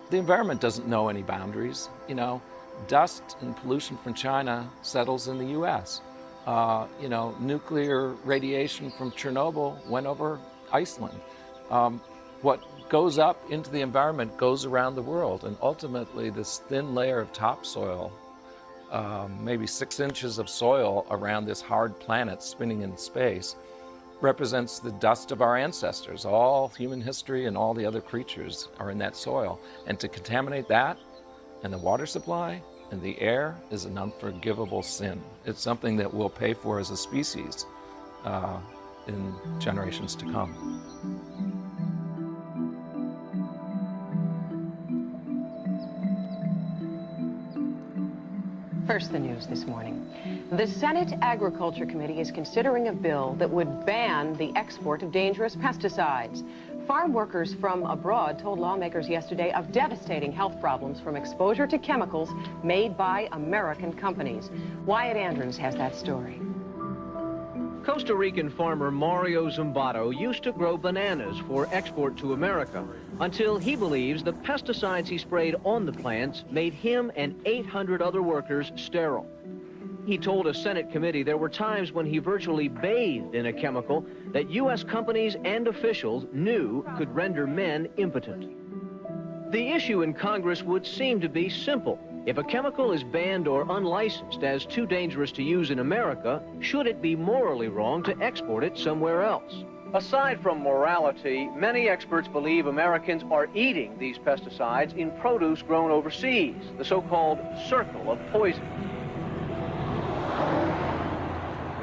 The environment doesn't know any boundaries. You know, dust and pollution from China settles in the US. You know, nuclear radiation from Chernobyl went over Iceland. What goes up into the environment goes around the world, and ultimately this thin layer of topsoil, maybe 6 inches of soil around this hard planet spinning in space, represents the dust of our ancestors. All human history and all the other creatures are in that soil. And to contaminate that and the water supply and the air is an unforgivable sin. It's something that we'll pay for as a species in generations to come. First, the news this morning. The Senate Agriculture Committee is considering a bill that would ban the export of dangerous pesticides. Farm workers from abroad told lawmakers yesterday of devastating health problems from exposure to chemicals made by American companies. Wyatt Andrews has that story. Costa Rican farmer Mario Zumbato used to grow bananas for export to America until he believes the pesticides he sprayed on the plants made him and 800 other workers sterile. He told a Senate committee there were times when he virtually bathed in a chemical that U.S. companies and officials knew could render men impotent. The issue in Congress would seem to be simple. If a chemical is banned or unlicensed as too dangerous to use in America, should it be morally wrong to export it somewhere else? Aside from morality, many experts believe Americans are eating these pesticides in produce grown overseas, the so-called circle of poison.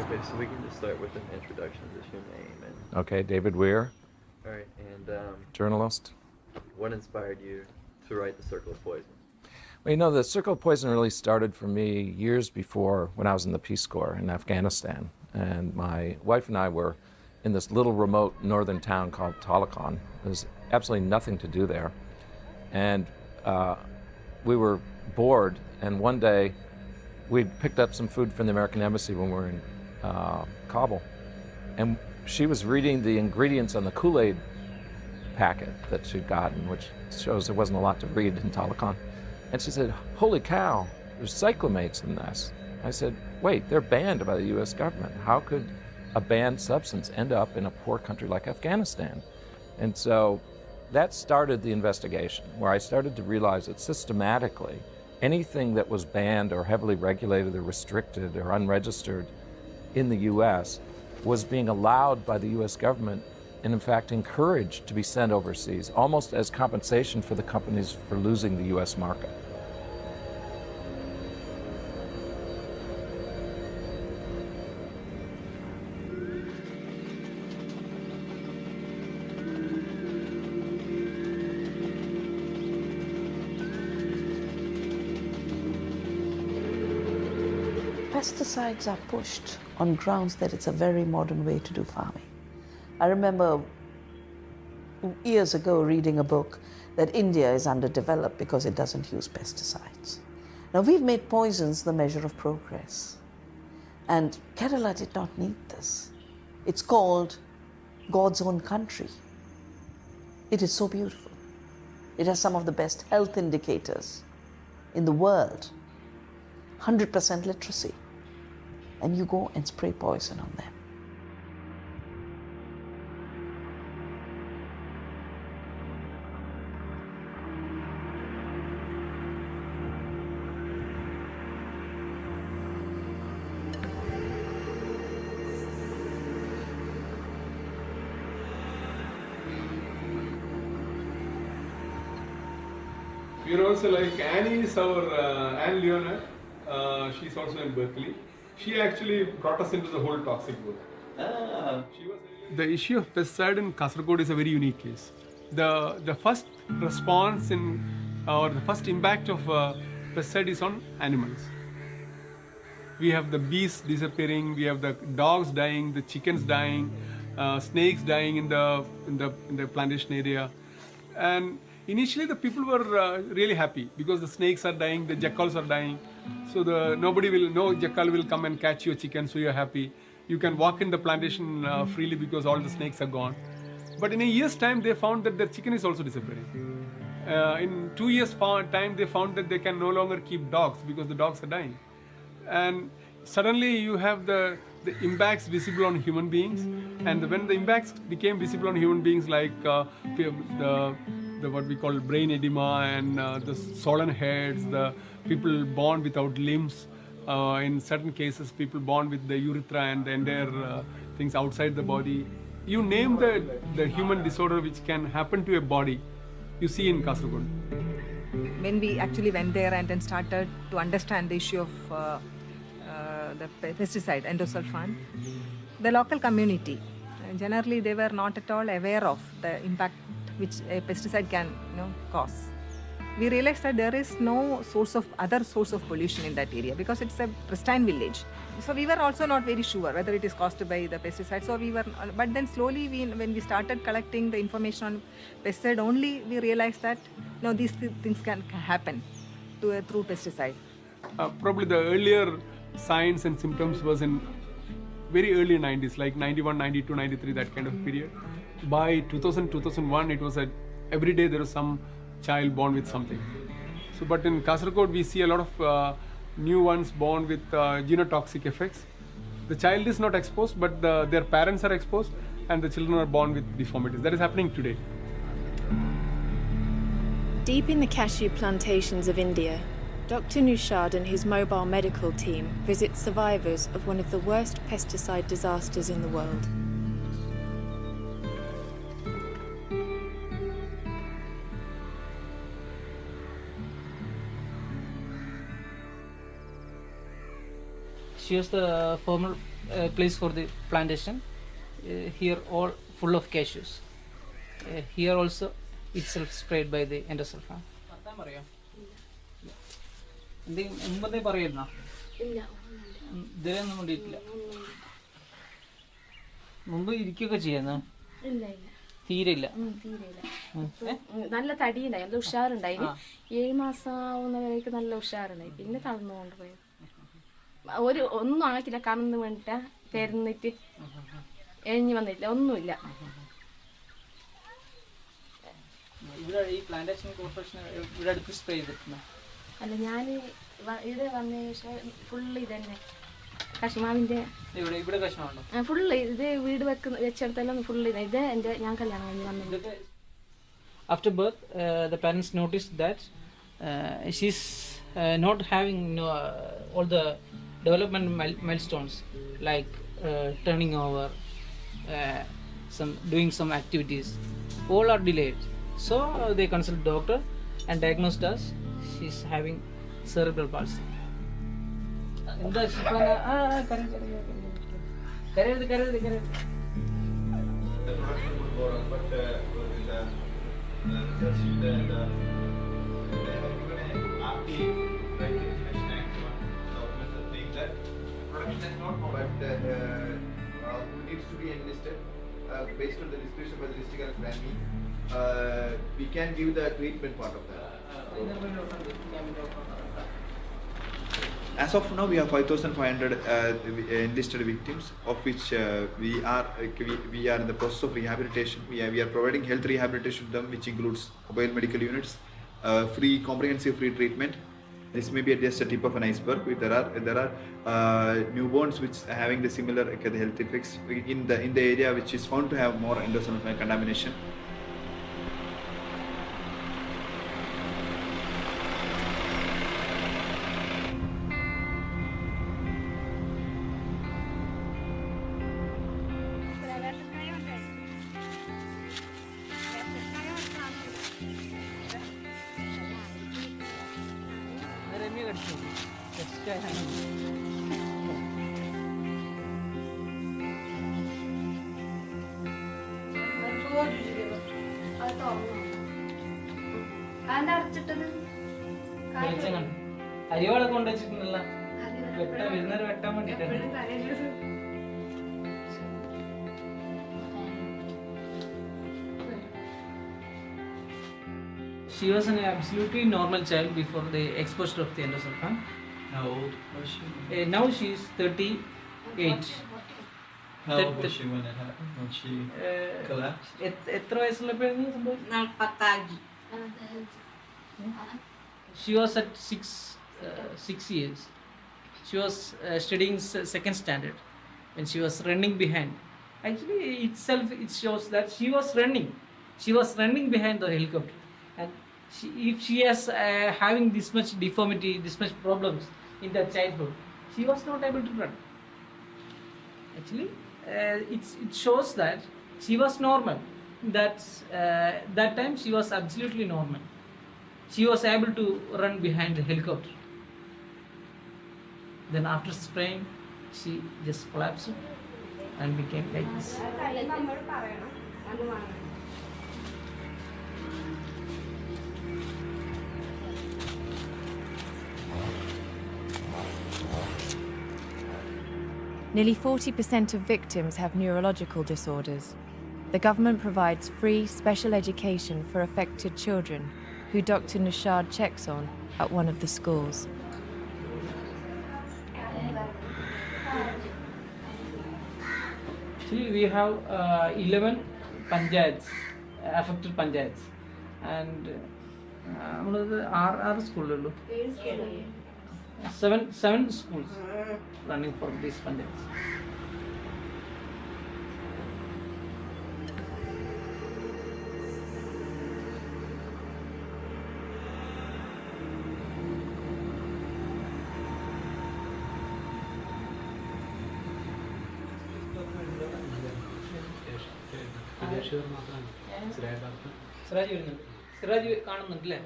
Okay, so we can just start with an introduction of this, your name and... Okay, David Weir. All right, and journalist. What inspired you to write The Circle of Poison? Well, you know, the Circle of Poison really started for me years before, when I was in the Peace Corps in Afghanistan. And my wife and I were in this little remote northern town called Talokan. There's absolutely nothing to do there. And we were bored, and one day we picked up some food from the American Embassy when we were in Kabul. And she was reading the ingredients on the Kool-Aid packet that she'd gotten, which shows there wasn't a lot to read in Talokan. And she said, "Holy cow, there's cyclamates in this." I said, "Wait, they're banned by the US government. How could a banned substance end up in a poor country like Afghanistan?" And so that started the investigation, where I started to realize that systematically, anything that was banned or heavily regulated or restricted or unregistered in the US was being allowed by the US government and in fact encouraged to be sent overseas, almost as compensation for the companies for losing the US market. Pesticides are pushed on grounds that it's a very modern way to do farming. I remember years ago reading a book that India is underdeveloped because it doesn't use pesticides. Now, we've made poisons the measure of progress. And Kerala did not need this. It's called God's own country. It is so beautiful. It has some of the best health indicators in the world, 100% literacy. And you go and spray poison on them. We're also like Annie is our Anne Leonard. She's also in Berkeley. She actually brought us into the whole toxic world. The issue of pesticide in Kasaragod is a very unique case. The first response or the first impact of pesticide is on animals. We have the bees disappearing, we have the dogs dying, the chickens dying, snakes dying in the plantation area. And initially the people were really happy because the snakes are dying, the jackals are dying. So no jackal will come and catch your chicken, so you're happy. You can walk in the plantation freely because all the snakes are gone. But in a year's time, they found that their chicken is also disappearing. In 2 years' time, they found that they can no longer keep dogs because the dogs are dying. And suddenly you have the impacts visible on human beings. And when the impacts became visible on human beings, like the what we call brain edema and the swollen heads, the people born without limbs, in certain cases people born with the urethra and the entire things outside the body. You name the human disorder which can happen to a body, you see in Kasaragod. When we actually went there and then started to understand the issue of the pesticide, endosulfan, the local community, generally they were not at all aware of the impact which a pesticide can cause. We realized that there is no other source of pollution in that area because it's a pristine village. So we were also not very sure whether it is caused by the pesticide. So but then slowly when we started collecting the information on pesticide only, we realized that these things can happen through pesticide. Probably the earlier signs and symptoms was in very early 90s, like 91, 92, 93, that kind of period. By 2000, 2001, it was every day there was some child born with something. So, but in Kasaragod, we see a lot of new ones born with genotoxic effects. The child is not exposed, but their parents are exposed, and the children are born with deformities. That is happening today. Deep in the cashew plantations of India, Dr. Nushad and his mobile medical team visit survivors of one of the worst pesticide disasters in the world. She was the former place for the plantation. Here all full of cashews. Here also itself sprayed by the endosulfan. തീരെയില്ല നല്ല തടിയുണ്ടായി, നല്ല ഉഷാറുണ്ടായി. 7 മാസം ആവുന്നവരേക്ക് നല്ല ഉഷാറുണ്ടായി. പിന്നെ തളർന്നുകൊണ്ട് പോയി. ഒന്നും ആക്കില്ല, കറന്ന് വേണ്ടിട്ടാ തരുന്നിട്ട് എഴിഞ്ഞു വന്നില്ല, ഒന്നുമില്ല. അല്ല, ഞാൻ ഇവിടെ വന്ന ശേഷം ഫുള്ള് ഇതന്നെ കശുമാവിന്റെ ഫുള്ള് ഇത് വീട് വെച്ചെടുത്തെല്ലാം ഫുള്ള് ഇത് എന്റെ ഞാൻ കല്യാണം കഴിഞ്ഞ് വന്നത്. After birth, the parents noticed that she's not having all the development milestones like turning over, doing some activities. All are delayed. So they consult doctor and diagnosed us she's having cerebral palsy. Needs to be enlisted based on the distribution by the district and Grammy. We can give the treatment part of that. As of now, we have 5,500 enlisted victims, of which we are in the process of rehabilitation. We are providing health rehabilitation to them, which includes mobile medical units, comprehensive free treatment. This may be just a tip of an iceberg. There are newborns which are having the similar health effects in the area which is found to have more endosulfan contamination. അരിവാളൊക്കെ കൊണ്ടുവച്ചിട്ടുണ്ടല്ല, വരുന്നവര് വെട്ടാൻ വേണ്ടിട്ടാണ്. She was an absolutely normal child before the exposure of the endosulfan. How old was she? Now she is 38. How old was she when she collapsed? എത്ര വയസ്സുള്ളപ്പോഴായിരുന്നു സംഭവം? She was at 6 years. She was studying second standard when she was running behind. Actually, it shows that she was running. She was running behind the helicopter. And if she is having this much deformity, this much problems in her childhood, she was not able to run. Actually, it shows that she was normal. That time she was absolutely normal. She was able to run behind the helicopter. Then after spraying, she just collapsed and became like this. Nearly 40% of victims have neurological disorders. The government provides free special education for affected children, who Dr. Nushad checks on at one of the schools. Actually, we have 11 panchayats, affected panchayats, and our school, seven schools running for these panchayats. Siraj കാണുന്നുണ്ടല്ലേ?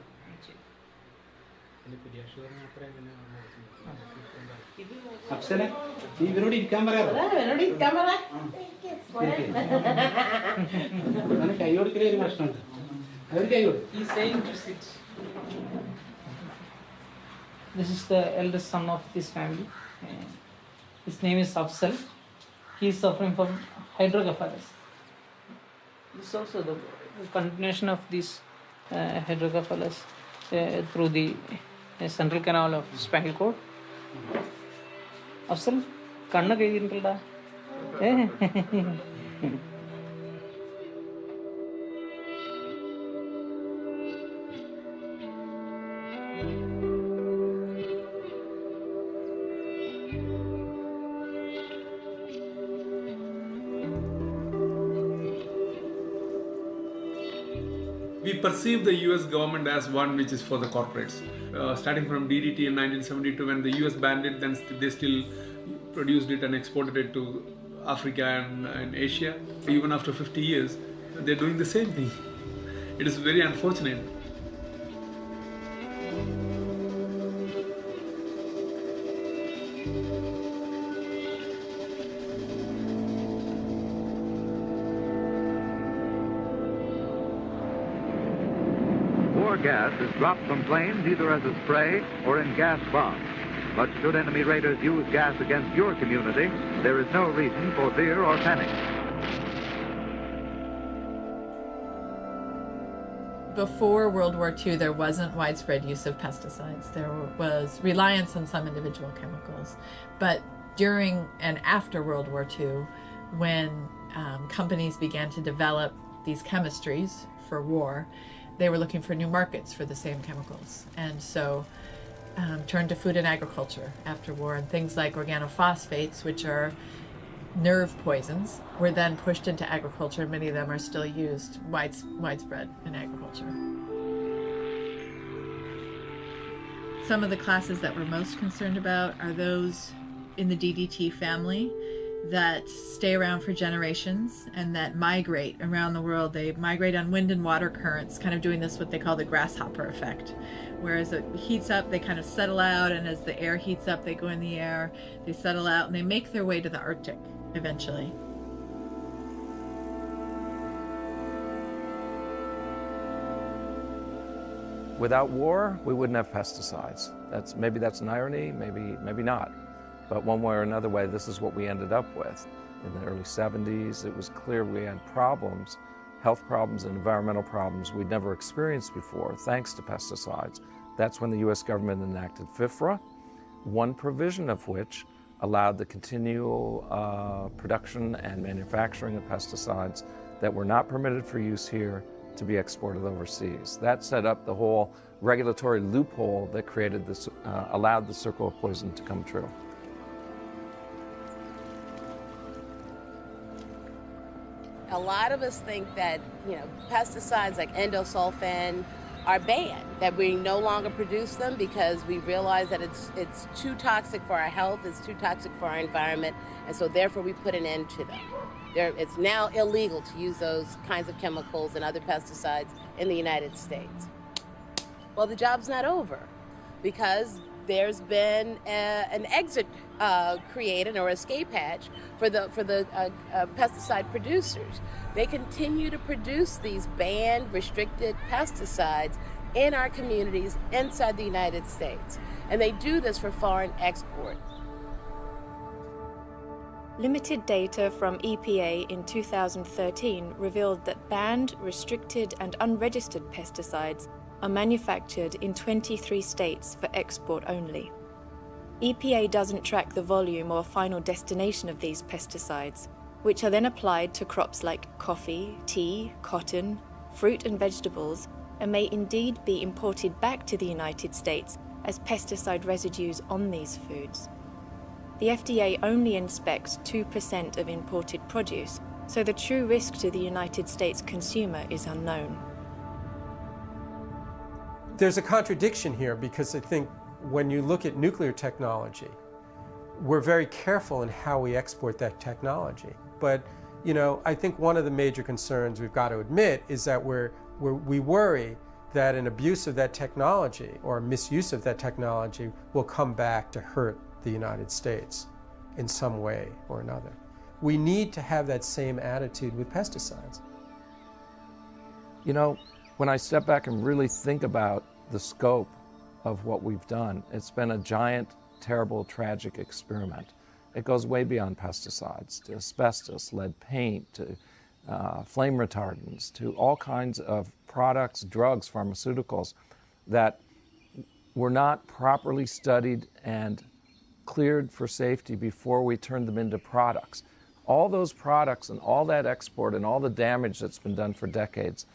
Apsara നീ ഇവരോട് ഇരിക്കാൻ പറയാമോ? കൈ കൊടുക്കലേ ഒരു പ്രശ്നമുണ്ട്. അവർ കൈ കൊടുക്കും. He's saying to sit. This is the eldest son of this family. His name is Afsal. He is suffering from hydrocephalus. This is also the continuation of this hydrocephalus through the central canal of spinal cord. Afsal, kanna kayirundda. We perceive the US government as one which is for the corporates. Starting from DDT in 1972, when the US banned it, then they still produced it and exported it to Africa and Asia. Even after 50 years, they're doing the same thing. It is very unfortunate. Gas is dropped from planes either as a spray or in gas bombs. But should enemy raiders use gas against your community, there is no reason for fear or panic. Before World War II, there wasn't widespread use of pesticides. There was reliance on some individual chemicals. But during and after World War II, when companies began to develop these chemistries for war, they were looking for new markets for the same chemicals, and so turned to food and agriculture after war. And things like organophosphates, which are nerve poisons, were then pushed into agriculture. Many of them are still used widespread in agriculture. Some of the classes that we're most concerned about are those in the DDT family that stay around for generations and that migrate around the world. They migrate on wind and water currents, kind of doing this what they call the grasshopper effect. Whereas it heats up, they kind of settle out, and as the air heats up, they go in the air, they settle out, and they make their way to the Arctic eventually. Without war, we wouldn't have pesticides. Maybe that's an irony, maybe not. But one way or another way, this is what we ended up with. In the early 70s, it was clear we had problems, health problems and environmental problems we'd never experienced before, thanks to pesticides. That's when the US government enacted FIFRA, one provision of which allowed the continual production and manufacturing of pesticides that were not permitted for use here to be exported overseas. That set up the whole regulatory loophole that created this, allowed the circle of poison to come true. A lot of us think that, pesticides like endosulfan are banned, that we no longer produce them because we realize that it's too toxic for our health, it's too toxic for our environment, and so therefore we put an end to them. It's now illegal to use those kinds of chemicals and other pesticides in the United States. Well, the job's not over because there's been an exit created or escape hatch for the pesticide producers. They continue to produce these banned, restricted pesticides in our communities inside the United States, and they do this for foreign export. Limited data from EPA in 2013 revealed that banned, restricted, and unregistered pesticides are manufactured in 23 states for export only. EPA doesn't track the volume or final destination of these pesticides, which are then applied to crops like coffee, tea, cotton, fruit and vegetables, and may indeed be imported back to the United States as pesticide residues on these foods. The FDA only inspects 2% of imported produce, so the true risk to the United States consumer is unknown. There's a contradiction here because I think when you look at nuclear technology, we're very careful in how we export that technology. But, I think one of the major concerns we've got to admit is that we worry that an abuse of that technology or misuse of that technology will come back to hurt the United States in some way or another. We need to have that same attitude with pesticides. When I step back and really think about the scope of what we've done, it's been a giant, terrible, tragic experiment. It goes way beyond pesticides, to asbestos, lead paint, to flame retardants, to all kinds of products, drugs, pharmaceuticals that were not properly studied and cleared for safety before we turned them into products. All those products and all that export and all the damage that's been done for decades,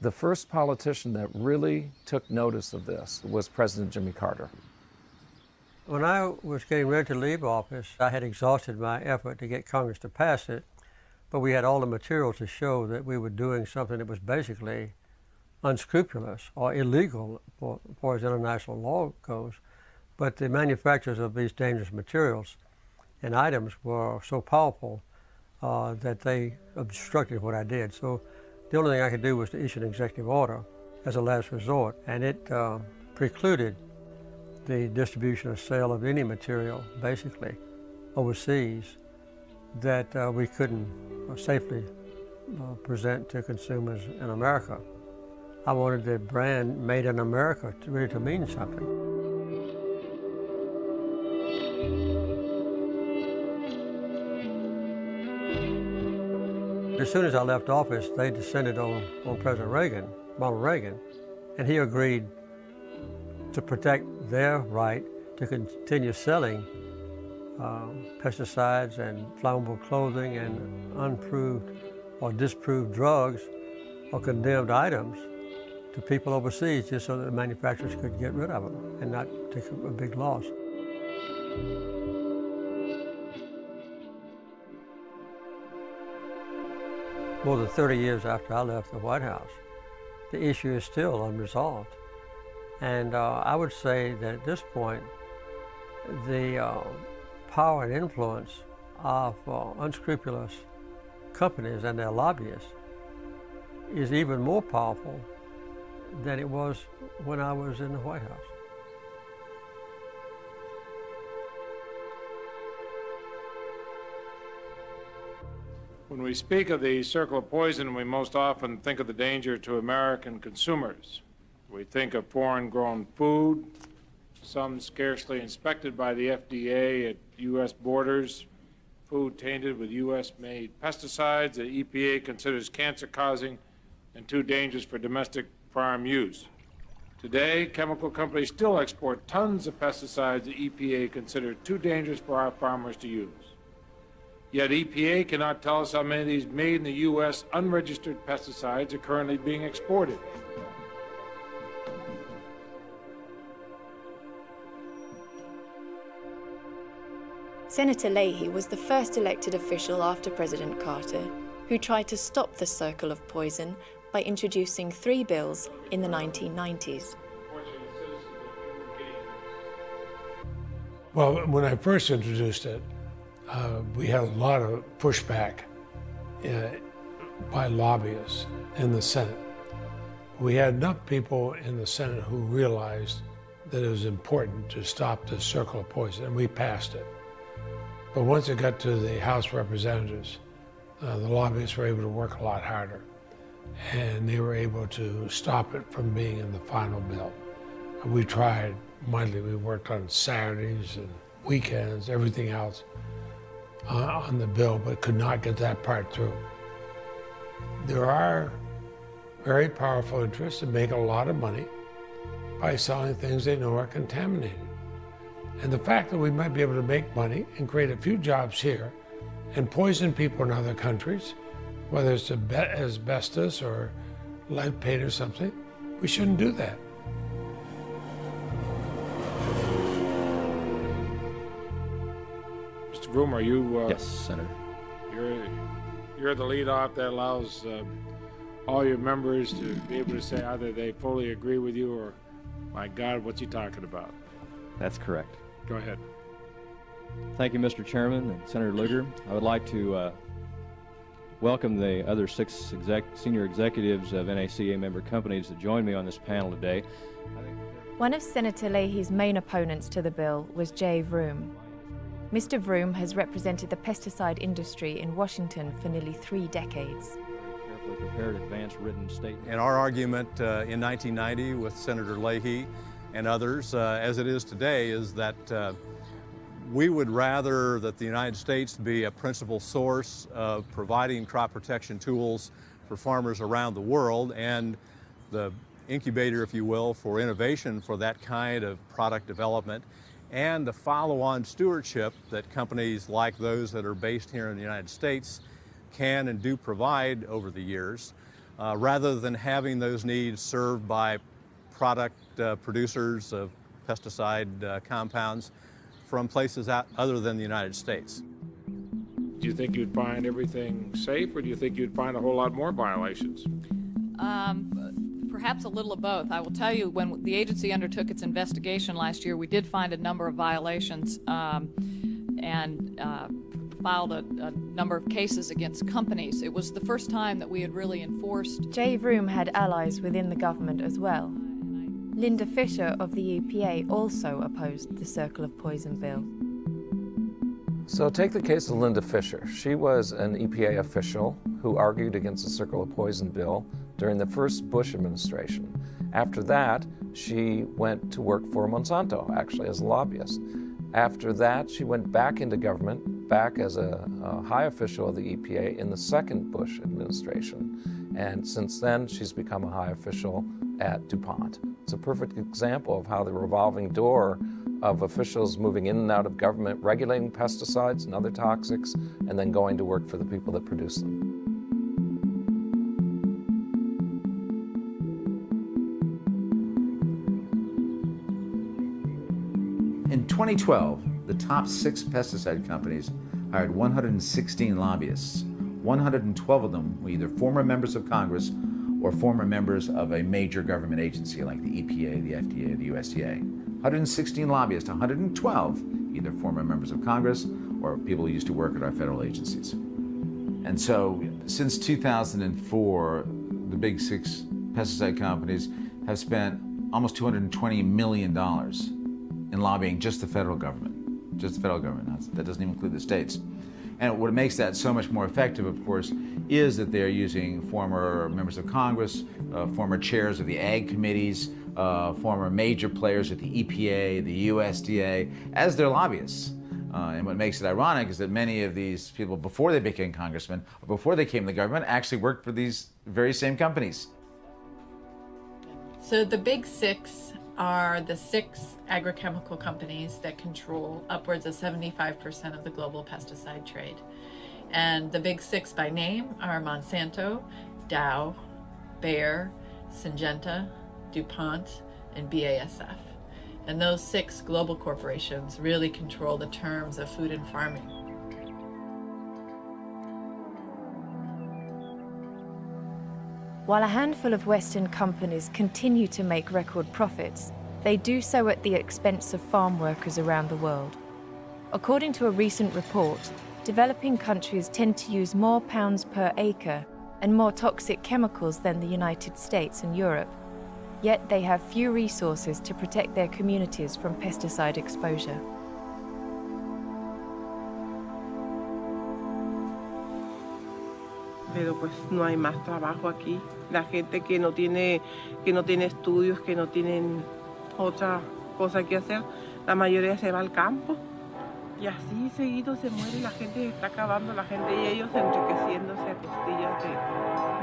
the first politician that really took notice of this was President Jimmy Carter. When I was getting ready to leave office, I had exhausted my effort to get Congress to pass it, but we had all the material to show that we were doing something that was basically unscrupulous or illegal as far as international law goes. But the manufacturers of these dangerous materials and items were so powerful that they obstructed what I did. So the only thing I could do was to issue an executive order as a last resort, and it precluded the distribution or sale of any material, basically, overseas that we couldn't safely present to consumers in America. I wanted the brand Made in America really to mean something. As soon as I left office, they descended on President Reagan, Ronald Reagan, and he agreed to protect their right to continue selling pesticides and flammable clothing and unproved or disproved drugs or condemned items to people overseas just so that the manufacturers could get rid of them and not take a big loss. More than 30 years after I left the White House, the issue is still unresolved. And I would say that at this point, the power and influence of unscrupulous companies and their lobbyists is even more powerful than it was when I was in the White House. When we speak of the circle of poison, we most often think of the danger to American consumers. We think of foreign-grown food, some scarcely inspected by the FDA at U.S. borders, food tainted with U.S.-made pesticides that EPA considers cancer-causing and too dangerous for domestic farm use. Today, chemical companies still export tons of pesticides that EPA considers too dangerous for our farmers to use. Yet EPA cannot tell us how many of these made in the U.S. unregistered pesticides are currently being exported. Senator Leahy was the first elected official after President Carter who tried to stop the circle of poison by introducing 3 bills in the 1990s. Well, when I first introduced it, we had a lot of pushback by lobbyists in the Senate. We had enough people in the Senate who realized that it was important to stop the circle of poison, and we passed it. But once it got to the House of Representatives, the lobbyists were able to work a lot harder, and they were able to stop it from being in the final bill. We tried mightily. We worked on Saturdays and weekends, everything else on the bill, but could not get that part through. There are very powerful interests that make a lot of money by selling things they know are contaminated. And the fact that we might be able to make money and create a few jobs here and poison people in other countries, whether it's asbestos or lead paint or something, we shouldn't do that. Mr. Vroom, are you... yes, Senator. You're the lead-off that allows all your members to be able to say either they fully agree with you or, my God, what's he talking about? That's correct. Go ahead. Thank you, Mr. Chairman and Senator Lugar. I would like to welcome the other 6 senior executives of NACA member companies that joined me on this panel today. One of Senator Leahy's main opponents to the bill was Jay Vroom. Mr. Vroom has represented the pesticide industry in Washington for nearly 3 decades. Carefully prepared, advanced written statement. And our argument in 1990 with Senator Leahy and others, as it is today, is that we would rather that the United States be a principal source of providing crop protection tools for farmers around the world and the incubator, if you will, for innovation for that kind of product development, and the follow-on stewardship that companies like those that are based here in the United States can and do provide over the years, rather than having those needs served by product producers of pesticide compounds from places other than the United States. Do you think you'd find everything safe, or do you think you'd find a whole lot more violations? Perhaps a little of both. I will tell you, when the agency undertook its investigation last year, we did find a number of violations and filed a number of cases against companies. It was the first time that we had really enforced. Jay Vroom had allies within the government as well. Linda Fisher of the EPA also opposed the Circle of Poison bill. So take the case of Linda Fisher. She was an EPA official who argued against the Circle of Poison bill during the first Bush administration. After that, she went to work for Monsanto, actually, as a lobbyist. After that, she went back into government, back as a high official of the EPA in the second Bush administration. And since then, she's become a high official at DuPont. It's a perfect example of how the revolving door of officials moving in and out of government, regulating pesticides and other toxics, and then going to work for the people that produce them. In 2012, the top 6 pesticide companies hired 116 lobbyists. 112 of them were either former members of Congress or former members of a major government agency like the EPA, the FDA, the USDA. 116 lobbyists, 112 either former members of Congress or people who used to work at our federal agencies. And so since 2004, the big 6 pesticide companies have spent almost $220 million in lobbying just the federal government. Just the federal government. That doesn't even include the states. And what makes that so much more effective, of course, is that they're using former members of Congress, former chairs of the ag committees, former major players at the EPA, the USDA, as their lobbyists. And what makes it ironic is that many of these people, before they became congressmen, or before they came to the government, actually worked for these very same companies. So the big 6 are the 6 agrochemical companies that control upwards of 75% of the global pesticide trade. And the big six by name are Monsanto, Dow, Bayer, Syngenta, DuPont, and BASF. And those 6 global corporations really control the terms of food and farming. While a handful of Western companies continue to make record profits, they do so at the expense of farm workers around the world. According to a recent report, developing countries tend to use more pounds per acre and more toxic chemicals than the United States and Europe, yet they have few resources to protect their communities from pesticide exposure. Pero pues no hay más trabajo aquí. La gente que no tiene estudios, que no tienen otra cosa que hacer, la mayoría se va al campo. Y así seguido se muere, la gente está acabando, la gente y ellos enriqueciéndose a costillas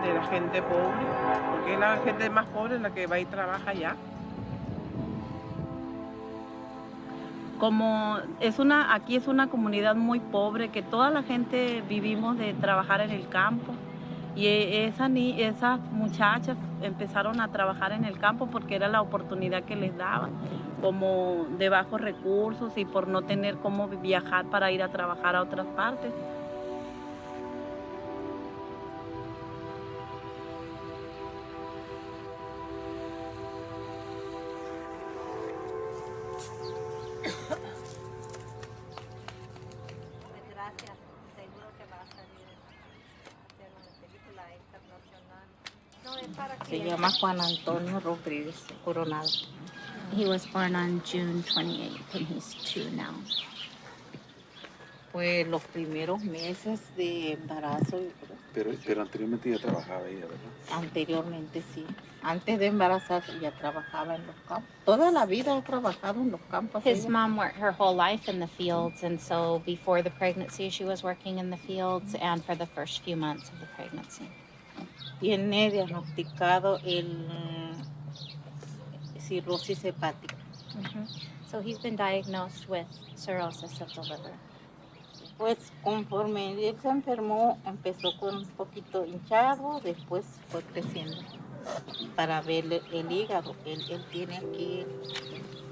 de la gente pobre, porque la gente más pobre es la que va y trabaja allá. Como aquí es una comunidad muy pobre, que toda la gente vivimos de trabajar en el campo. Y esas muchachas empezaron a trabajar en el campo porque era la oportunidad que les daban, como de bajos recursos y por no tener cómo viajar para ir a trabajar a otras partes. Se llama Juan Antonio Rodríguez Coronado. He was born on June 28th and he's 2 now. Pues los primeros meses de embarazo. Pero anteriormente ya trabajaba ella, ¿verdad? Anteriormente sí. Antes de embarazarse ya trabajaba en los campos. Toda la vida ha trabajado en los campos. His mom worked her whole life in the fields, and so before the pregnancy she was working in the fields and for the first few months of the pregnancy. Tiene diagnosticado el cirrosis hepática. So he's been diagnosed with cirrhosis of the liver. Pues conforme él se enfermó, empezó con un poquito hinchado, después fue creciendo. Para ver el hígado, él tiene aquí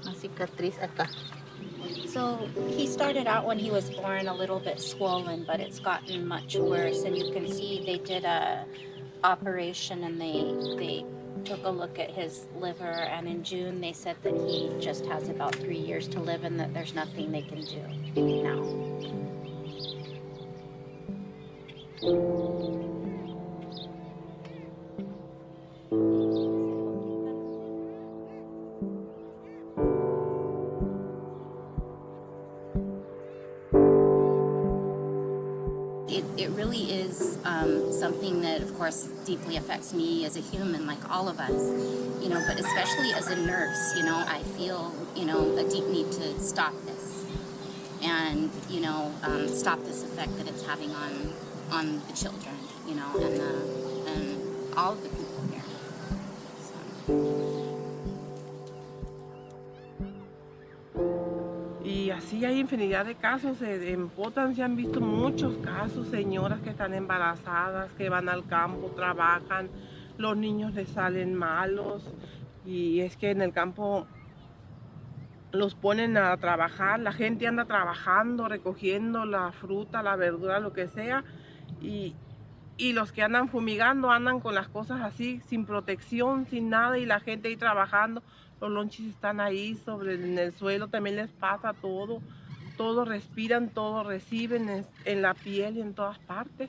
una cicatriz acá. So he started out when he was born a little bit swollen, but it's gotten much worse. And you can see they did a operation and they took a look at his liver, and in June they said that he just has about 3 years to live and that there's nothing they can do now. It really is something that, of course, deeply affects me as a human, like all of us, but especially as a nurse, I feel, a deep need to stop this and, stop this effect that it's having on the children, and all of the people here. Y así hay infinidad de casos. En Potan se han visto muchos casos, señoras que están embarazadas, que van al campo, trabajan, los niños les salen malos, y es que en el campo los ponen a trabajar, la gente anda trabajando, recogiendo la fruta, la verdura, lo que sea, y los que andan fumigando andan con las cosas así, sin protección, sin nada, y la gente ahí trabajando. Los lonches están ahí en el suelo, también les pasa todo respiran, todo reciben en la piel y en todas partes.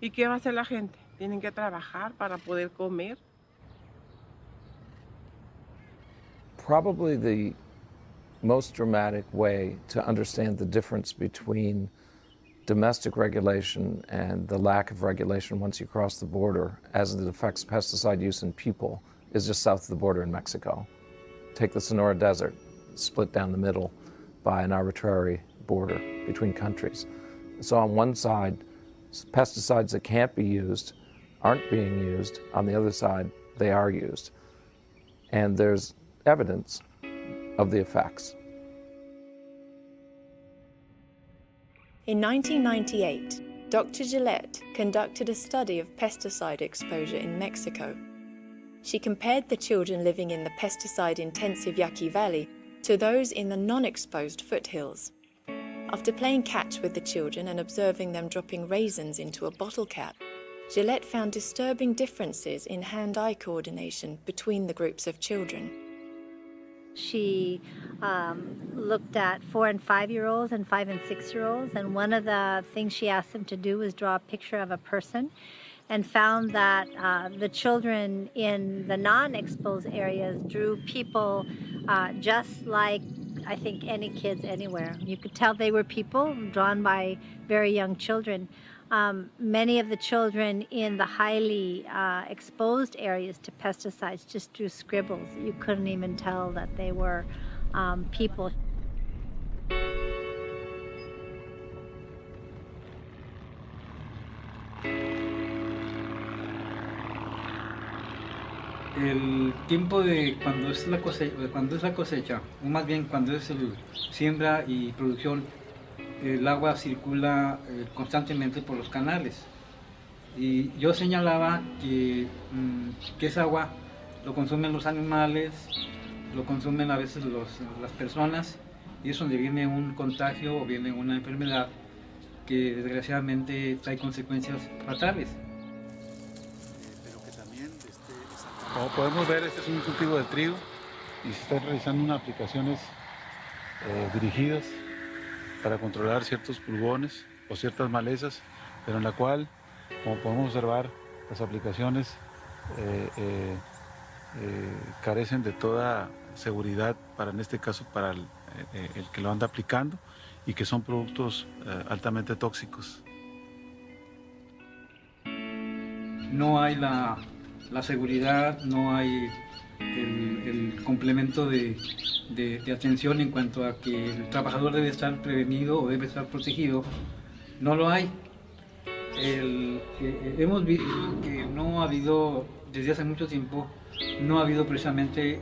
¿Y qué va a hacer la gente? Tienen que trabajar para poder comer. Probably the most dramatic way to understand the difference between domestic regulation and the lack of regulation once you cross the border as it affects pesticide use in people is just south of the border in Mexico. Take the Sonora Desert, split down the middle by an arbitrary border between countries. So on one side, pesticides that can't be used aren't being used. On the other side, they are used. And there's evidence of the effects. In 1998, Dr. Gillette conducted a study of pesticide exposure in Mexico. She compared the children living in the pesticide-intensive Yaqui Valley to those in the non-exposed foothills. After playing catch with the children and observing them dropping raisins into a bottle cap, Gillette found disturbing differences in hand-eye coordination between the groups of children. She looked at 4 and 5-year-olds and 5 and 6-year-olds, and one of the things she asked them to do was draw a picture of a person, and found that the children in the non-exposed areas drew people just like, I think, any kids anywhere. You could tell they were people drawn by very young children. Many of the children in the highly exposed areas to pesticides just drew scribbles. You couldn't even tell that they were people. El tiempo de cuando es la cosecha, o más bien cuando es el siembra y producción, el agua circula constantemente por los canales. Y yo señalaba que esa agua lo consumen los animales, lo consumen a veces las personas, y es donde viene un contagio o viene una enfermedad que desgraciadamente trae consecuencias fatales. Como podemos ver, este es un cultivo de trigo y se están realizando unas aplicaciones dirigidas para controlar ciertos pulgones o ciertas malezas, pero en la cual, como podemos observar, las aplicaciones carecen de toda seguridad para, en este caso, para el que lo anda aplicando, y que son productos altamente tóxicos. No hay la seguridad, no hay el complemento de atención en cuanto a que el trabajador debe estar prevenido o debe estar protegido. No lo hay. Hemos visto que no ha habido, desde hace mucho tiempo, no ha habido precisamente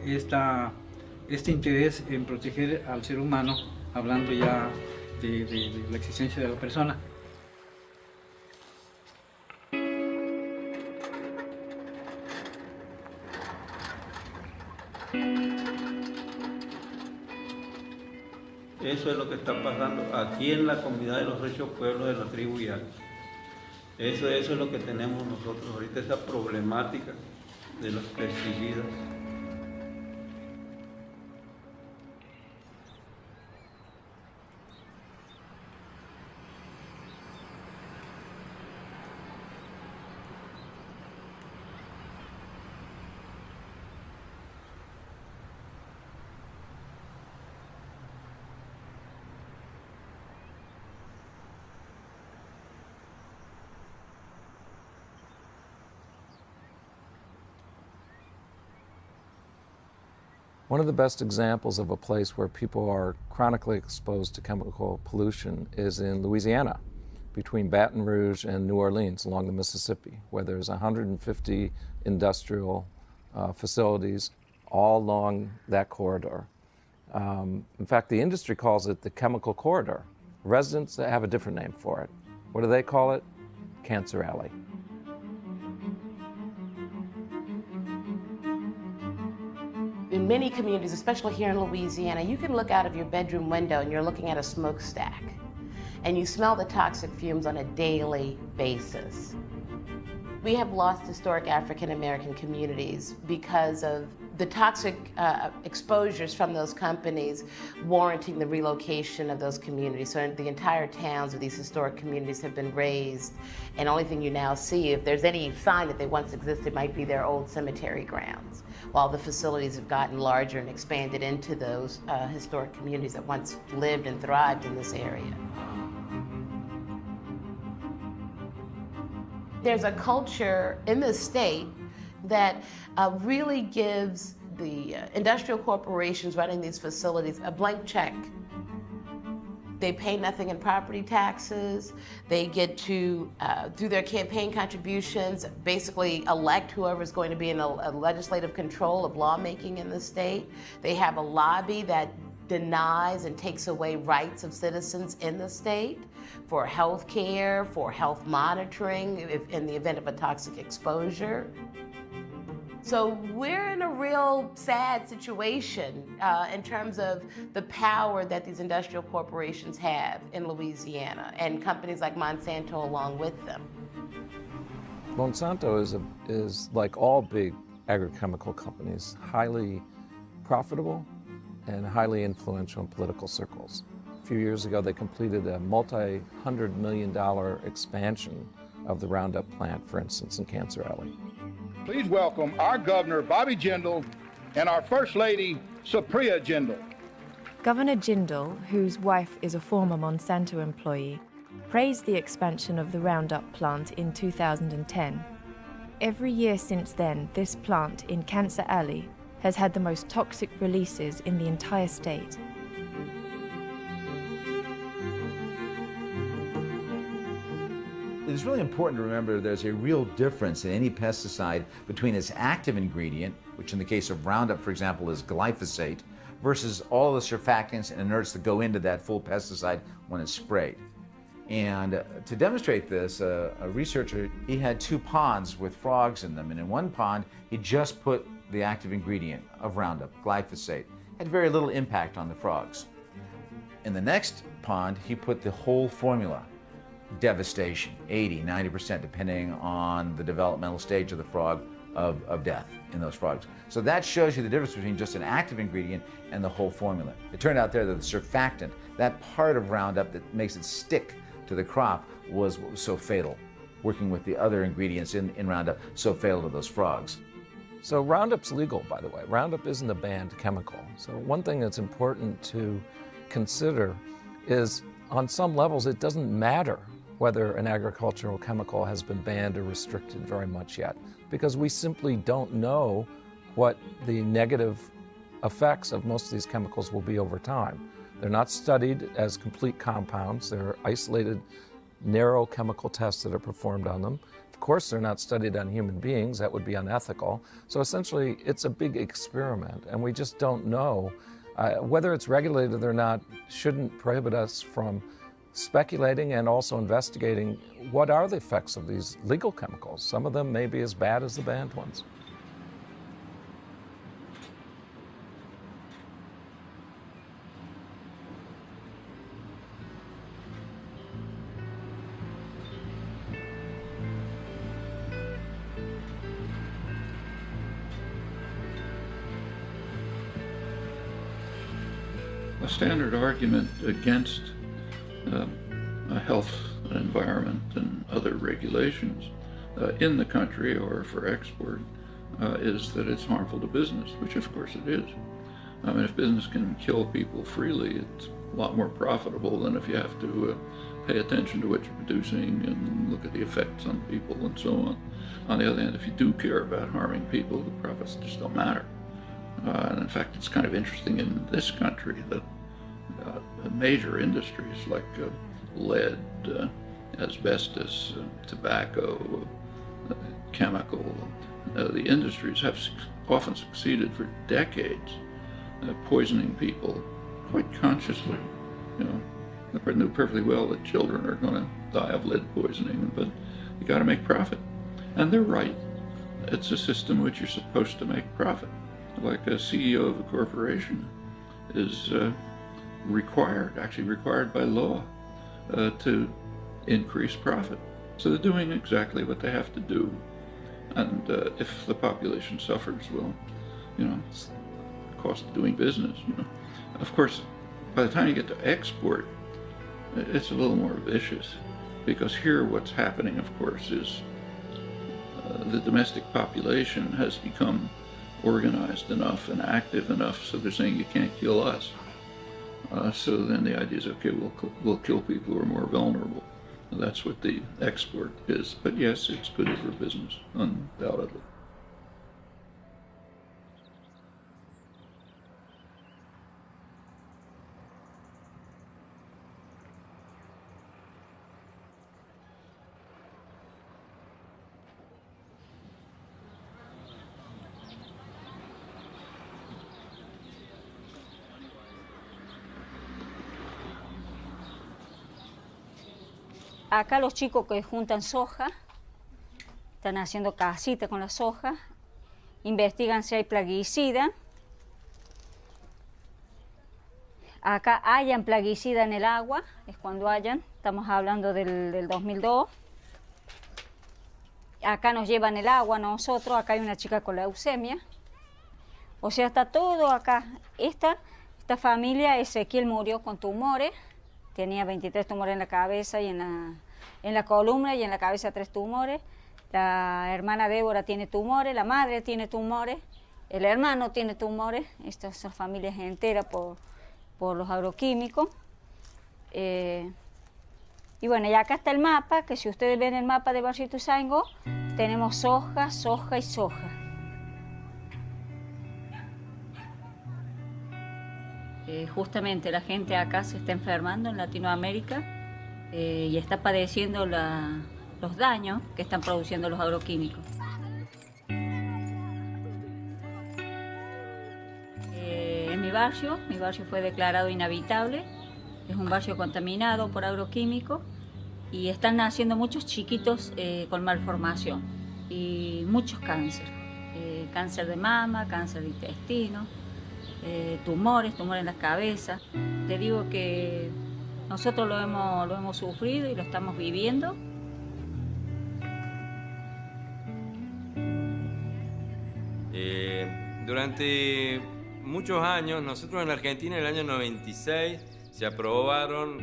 este interés en proteger al ser humano, hablando ya de la existencia de la persona. Eso es lo que está pasando aquí en la comunidad de los 8 pueblos de la tribu Yaqui. Eso es lo que tenemos nosotros ahorita, esa problemática de los pesticidas. One of the best examples of a place where people are chronically exposed to chemical pollution is in Louisiana, between Baton Rouge and New Orleans along the Mississippi, where there's 150 industrial facilities all along that corridor. In fact, the industry calls it the chemical corridor. Residents have a different name for it. What do they call it? Cancer Alley. In many communities, especially here in Louisiana, you can look out of your bedroom window and you're looking at a smokestack, and you smell the toxic fumes on a daily basis. We have lost historic African American communities because of the toxic exposures from those companies warranting the relocation of those communities. So the entire towns of these historic communities have been razed, and the only thing you now see, if there's any sign that they once existed, might be their old cemetery grounds, while the facilities have gotten larger and expanded into those historic communities that once lived and thrived in this area. There's a culture in the state that really gives the industrial corporations running these facilities a blank check. They pay nothing in property taxes. They get to, through their campaign contributions, basically elect whoever's going to be in a legislative control of lawmaking in the state. They have a lobby that denies and takes away rights of citizens in the state for health care, for health monitoring in the event of a toxic exposure. So we're in a real sad situation in terms of the power that these industrial corporations have in Louisiana, and companies like Monsanto along with them. Monsanto is like all big agrochemical companies, highly profitable and highly influential in political circles. A few years ago, they completed a multi-$100 million expansion of the Roundup plant, for instance, in Cancer Alley. Please welcome our Governor, Bobby Jindal, and our First Lady, Supriya Jindal. Governor Jindal, whose wife is a former Monsanto employee, praised the expansion of the Roundup plant in 2010. Every year since then, this plant in Cancer Alley has had the most toxic releases in the entire state. It's really important to remember there's a real difference in any pesticide between its active ingredient, which in the case of Roundup, for example, is glyphosate, versus all the surfactants and inerts that go into that full pesticide when it's sprayed. And to demonstrate this, a researcher, he had 2 ponds with frogs in them, and in one pond, he just put the active ingredient of Roundup, glyphosate. Had very little impact on the frogs. In the next pond, he put the whole formula. Devastation, 80, 90%, depending on the developmental stage of the frog of death in those frogs. So that shows you the difference between just an active ingredient and the whole formula. It turned out there that the surfactant, that part of Roundup that makes it stick to the crop, was what was so fatal. Working with the other ingredients in Roundup, so fatal to those frogs. So Roundup's legal, by the way. Roundup isn't a banned chemical. So one thing that's important to consider is, on some levels, it doesn't matter whether an agricultural chemical has been banned or restricted very much yet, because we simply don't know what the negative effects of most of these chemicals will be over time. They're not studied as complete compounds. They're isolated, narrow chemical tests that are performed on them. Of course, they're not studied on human beings. That would be unethical. So essentially, it's a big experiment, and we just don't know. Whether it's regulated or not shouldn't prohibit us from speculating and also investigating what are the effects of these legal chemicals. Some of them may be as bad as the banned ones. A standard argument against a health environment and other regulations in the country or for export is that it's harmful to business, which of course it is. I mean, if business can kill people freely, it's a lot more profitable than if you have to pay attention to what you're producing and look at the effects on people and so on. On the other hand, if you do care about harming people, the profits just don't matter. And in fact, it's kind of interesting in this country that major industries like lead, asbestos, tobacco, chemical, the industries have often succeeded for decades poisoning people quite consciously. You know, they knew perfectly well that children are going to die of lead poisoning, but you got to make profit. And they're right. It's a system which you're supposed to make profit. Like a CEO of a corporation is actually required by law to increase profit. So they're doing exactly what they have to do. And if the population suffers, well, you know, it's the cost of doing business, you know. Of course, by the time you get to export, it's a little more vicious, because here what's happening, of course, is the domestic population has become organized enough and active enough, so they're saying you can't kill us. So then the idea is, okay, we'll kill people who are more vulnerable. And that's what the export is. But yes, it's good for business, undoubtedly. Acá los chicos que juntan soja, están haciendo casitas con la soja, investigan si hay plaguicida. Acá hayan plaguicida en el agua, es cuando hayan, estamos hablando del 2002. Acá nos llevan el agua nosotros, acá hay una chica con leucemia. O sea, está todo acá. Esta familia, Ezequiel murió con tumores, tenía 23 tumores en la cabeza y en la columna y en la cabeza 3 tumores. La hermana Débora tiene tumores, la madre tiene tumores, el hermano tiene tumores. Estas son familias enteras por los agroquímicos. Y bueno, y acá está el mapa, que si ustedes ven el mapa de Barrio Ituzaingó, tenemos soja, soja y soja. Justamente la gente acá se está enfermando en Latinoamérica y está padeciendo los daños que están produciendo los agroquímicos. En mi barrio fue declarado inhabitable, es un barrio contaminado por agroquímicos y están naciendo muchos chiquitos con malformación y muchos cánceres, cáncer de mama, cáncer de intestino, tumores en la cabeza. Te digo que nosotros lo hemos sufrido y lo estamos viviendo. Durante muchos años, nosotros en Argentina en el año 96 se aprobaron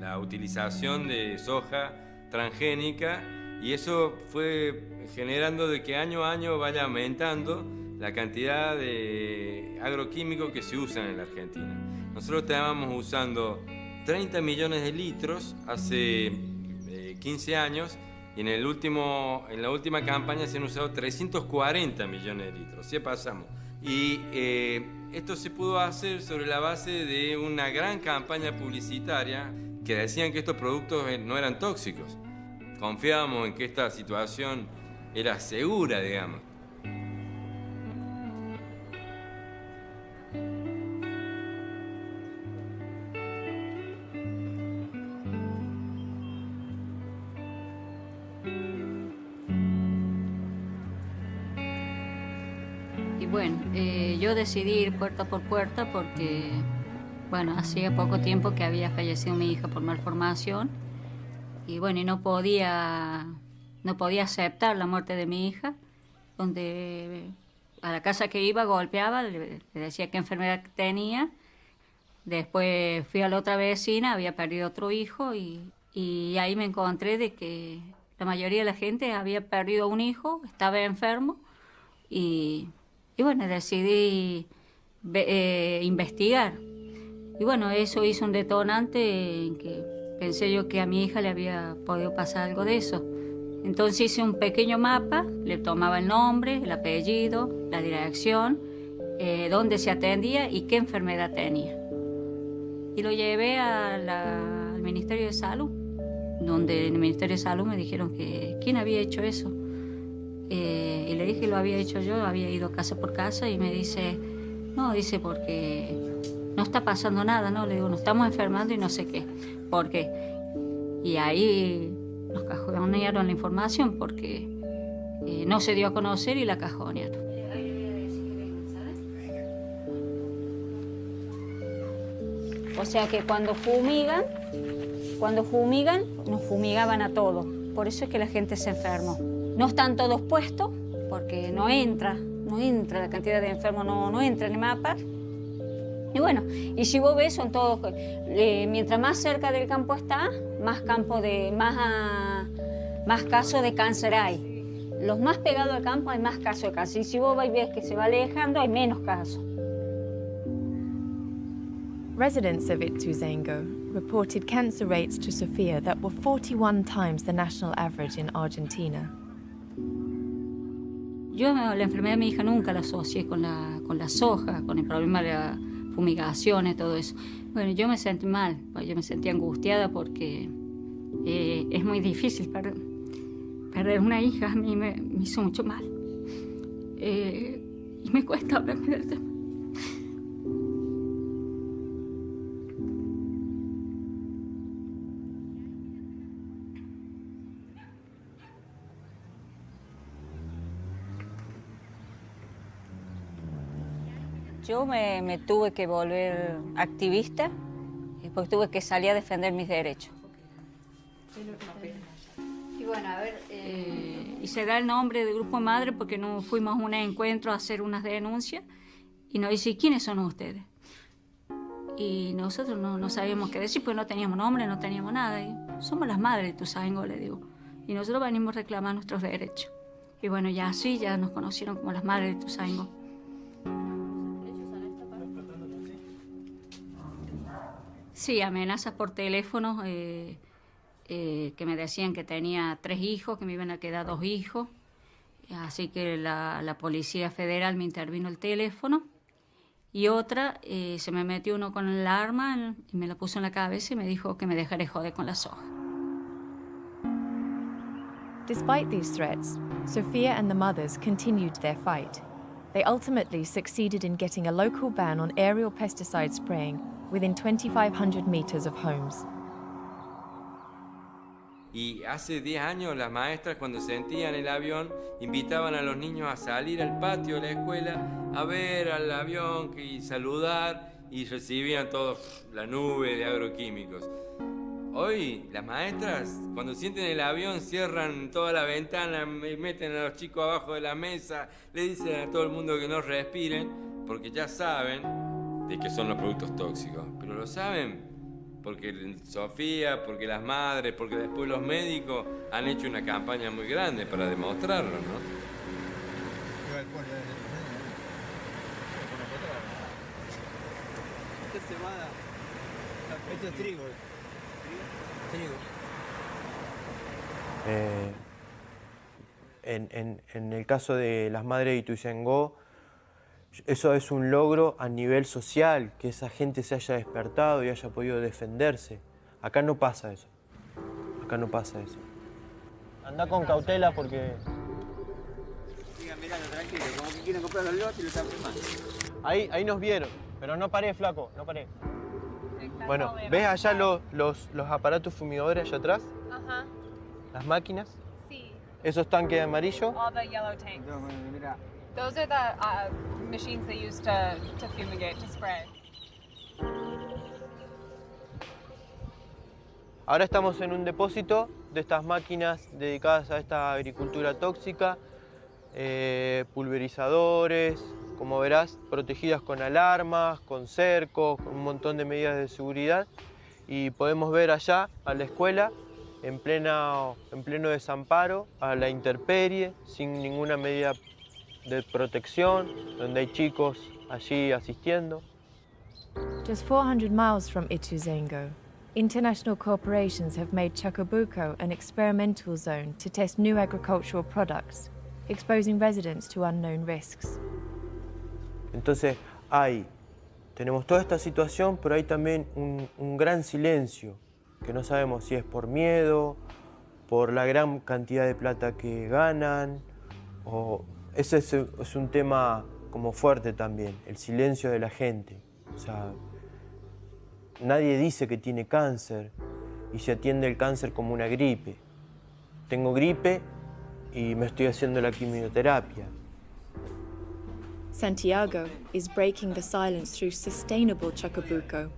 la utilización de soja transgénica y eso fue generando de que año a año vaya aumentando la cantidad de agroquímicos que se usan en la Argentina. Nosotros estábamos usando 30 millones de litros hace 15 años y en la última campaña se han usado 340 millones de litros. Así pasamos. Y esto se pudo hacer sobre la base de una gran campaña publicitaria que decían que estos productos no eran tóxicos. Confiábamos en que esta situación era segura, digamos. Y bueno, yo decidí ir puerta por puerta porque, bueno, hacía poco tiempo que había fallecido mi hija por malformación y bueno, y no podía aceptar la muerte de mi hija, donde a la casa que iba golpeaba, le decía qué enfermedad tenía. Después fui a la otra vecina, había perdido otro hijo y ahí me encontré de que la mayoría de la gente había perdido un hijo, estaba enfermo y bueno, decidí investigar. Y bueno, eso hizo un detonante en que pensé yo que a mi hija le había podido pasar algo de eso. Entonces hice un pequeño mapa, le tomaba el nombre, el apellido, la dirección, dónde se atendía y qué enfermedad tenía. Y lo llevé al Ministerio de Salud, donde en el Ministerio de Salud me dijeron que quién había hecho eso. Y le dije que lo había hecho yo, había ido casa por casa y me dice, no, dice porque no está pasando nada, ¿no? Le digo, nos estamos enfermando y no sé qué. ¿Por qué? Y ahí nos cajonearon la información porque no se dio a conocer y la cajonearon. O sea que cuando fumigan, nos fumigaban a todos. Por eso es que la gente se enfermó. No están todos puestos porque no entra la cantidad de enfermos, no entra en el mapa. Y bueno, y si vos ves, son todos, mientras más cerca del campo está, más casos de cáncer hay. Los más pegados al campo hay más casos de cáncer. Y si vos ves que se va alejando, hay menos casos. Residents of Ituzaingó reported cancer rates to Sofia that were 41 times the national average in Argentina. Yo la enfermedad de mi hija nunca la asocié con la soja, con el problema de la fumigaciones, todo eso. Bueno, yo me sentí mal, yo me sentí angustiada porque es muy difícil perder una hija, a mí me hizo mucho mal. Y me cuesta hablarme del tema. Yo me tuve que volver activista porque tuve que salir a defender mis derechos. Y bueno, a ver... Y se da el nombre de Grupo Madre porque no fuimos a un encuentro a hacer unas denuncias y nos dice, ¿quiénes son ustedes? Y nosotros no sabíamos qué decir, pues no teníamos nombre, no teníamos nada. Y somos las madres de Ituzaingó, le digo. Y nosotros venimos a reclamar nuestros derechos. Y bueno, ya así ya nos conocieron como las madres de Ituzaingó. Sí, amenazas por teléfono, que me decían que tenía 3 hijos, que me iban a quedar 2 hijos. Así que la Policía Federal me intervino el teléfono. Y otra, se me metió uno con el arma y me la puso en la cabeza y me dijo que me dejaré joder con la soja. Despite these threats, Sophia and the mothers continued their fight. They ultimately succeeded in getting a local ban on aerial pesticide spraying within 2,500 meters of homes. Y hace 10 años las maestras cuando sentían el avión invitaban a los niños a salir al patio de la escuela a ver al avión y saludar y recibían todos la nube de agroquímicos. Hoy las maestras cuando sienten el avión cierran toda la ventana, meten a los chicos abajo de la mesa, le dicen a todo el mundo que no respiren porque ya saben de qué son los productos tóxicos, pero lo saben porque Sofía, porque las madres, porque después los médicos han hecho una campaña muy grande para demostrarlo, ¿no? Esto es trigo. En el caso de las madres de Ituzaingó, eso es un logro a nivel social, que esa gente se haya despertado y haya podido defenderse. Acá no pasa eso. Acá no pasa eso. Anda con cautela porque... Sigan mirando tranquilo, como que quieren comprar los lotes y lo están filmando. Ahí nos vieron, pero no paré, flaco, no paré. Bueno, ¿ves allá los aparatos fumigadores allá atrás? Ajá. Las máquinas. Sí. Esos tanques amarillos. All the yellow tanks. Those are the machines they use to fumigate, to spray. Ahora estamos en un depósito de estas máquinas dedicadas a esta agricultura tóxica, pulverizadores, como verás, protegidas con alarmas, con cercos, con un montón de medidas de seguridad. Y podemos ver allá a la escuela en pleno desamparo, a la intemperie, sin ninguna medida de protección, donde hay chicos allí asistiendo. Just 400 miles from Ituzaingó, international corporations have made Chacabuco an experimental zone to test new agricultural products, exposing residents to unknown risks. Entonces tenemos toda esta situación, pero hay también un gran silencio, que no sabemos si es por miedo, por la gran cantidad de plata que ganan, o ese es un tema como fuerte también, el silencio de la gente. O sea, nadie dice que tiene cáncer y se atiende el cáncer como una gripe. Tengo gripe y me estoy haciendo la quimioterapia. Santiago is breaking the silence through sustainable Chacabuco.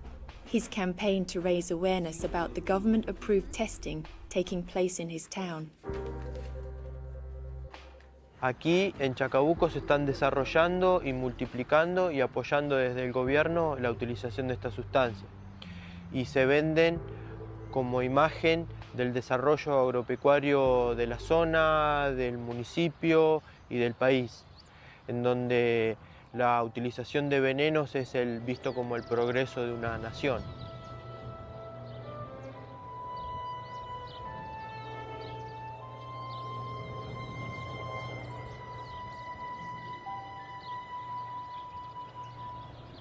His campaign to raise awareness about the government-approved testing taking place in his town. Aquí en Chacabuco se están desarrollando y multiplicando y apoyando desde el gobierno la utilización de esta sustancia. Y se venden como imagen del desarrollo agropecuario de la zona, del municipio y del país, en donde la utilización de venenos es visto como el progreso de una nación.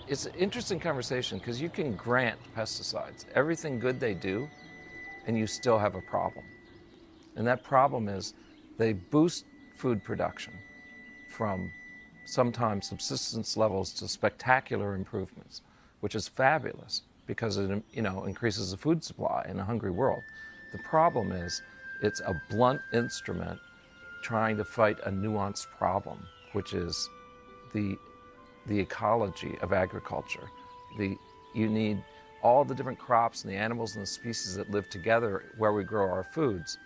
It's an interesting conversation because you can grant pesticides everything good they do, and you still have a problem. And that problem is they boost food production from sometimes subsistence levels to spectacular improvements, which is fabulous because it increases the food supply in a hungry world. The problem is it's a blunt instrument trying to fight a nuanced problem, which is the the ecology of agriculture. You need all the different crops and the animals and the species that live together where we grow our foods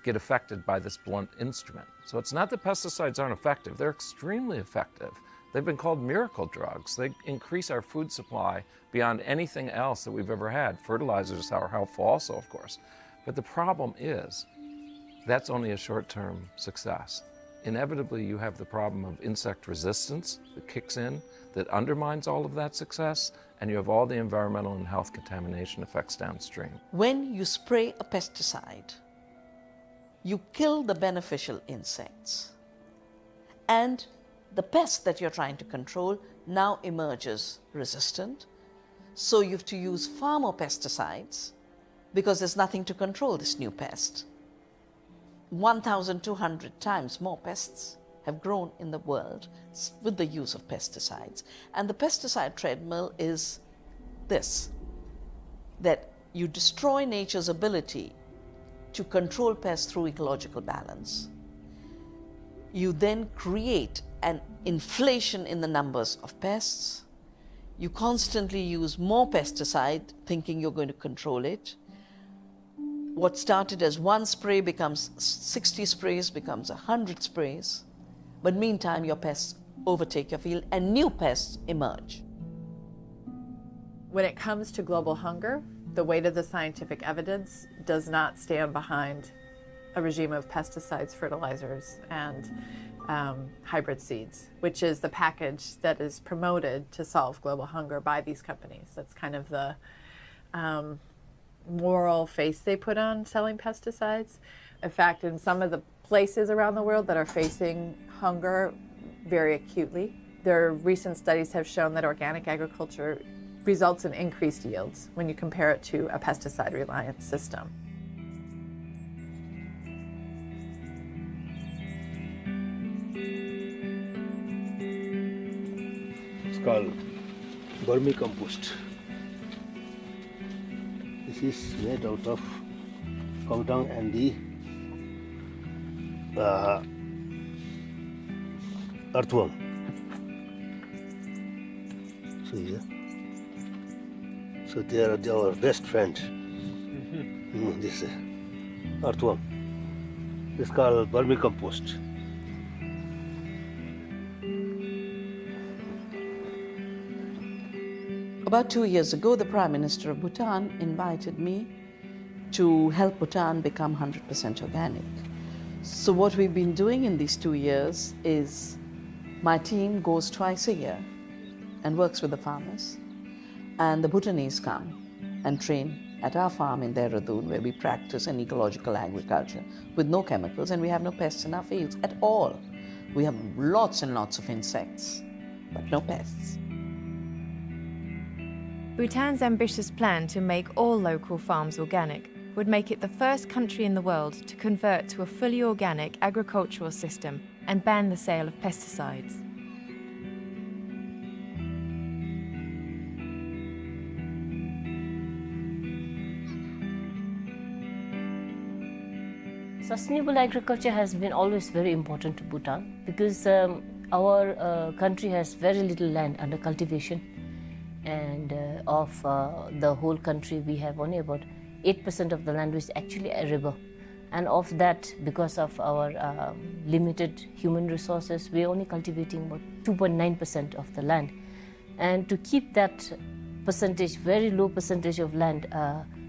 get affected by this blunt instrument. So it's not that pesticides aren't effective, they're extremely effective. They've been called miracle drugs. They increase our food supply beyond anything else that we've ever had. Fertilizers are helpful also, of course. But the problem is, that's only a short-term success. Inevitably, you have the problem of insect resistance that kicks in, that undermines all of that success, and you have all the environmental and health contamination effects downstream. When you spray a pesticide, you kill the beneficial insects, and the pest that you're trying to control now emerges resistant. So you have to use far more pesticides because there's nothing to control this new pest. 1,200 times more pests have grown in the world with the use of pesticides. And the pesticide treadmill is this, that you destroy nature's ability to control pests through ecological balance. You then create an inflation in the numbers of pests. You constantly use more pesticide, thinking you're going to control it. What started as 1 spray becomes 60 sprays, becomes 100 sprays. But meantime, your pests overtake your field and new pests emerge. When it comes to global hunger, the weight of the scientific evidence does not stand behind a regime of pesticides, fertilizers, and hybrid seeds, which is the package that is promoted to solve global hunger by these companies. That's kind of the moral face they put on selling pesticides. In fact, in some of the places around the world that are facing hunger very acutely, their recent studies have shown that organic agriculture results in increased yields when you compare it to a pesticide-reliant system. It's called vermicompost. This is made out of cow dung and the earthworm. So here, so they are our best friends. This earthworm. This is called vermicompost. About 2 years ago, the Prime Minister of Bhutan invited me to help Bhutan become 100% organic. So what we've been doing in these 2 years is my team goes twice a year and works with the farmers, and the Bhutanese come and train at our farm in Dehradun, where we practice an ecological agriculture with no chemicals, and we have no pests in our fields at all. We have lots and lots of insects, but no pests. Bhutan's ambitious plan to make all local farms organic would make it the first country in the world to convert to a fully organic agricultural system and ban the sale of pesticides. Sustainable agriculture has been always very important to Bhutan because our country has very little land under cultivation, and of the whole country we have only about 8% of the land which is actually arable, and of that, because of our limited human resources, we are only cultivating about 2.9% of the land. And to keep that percentage, very low percentage of land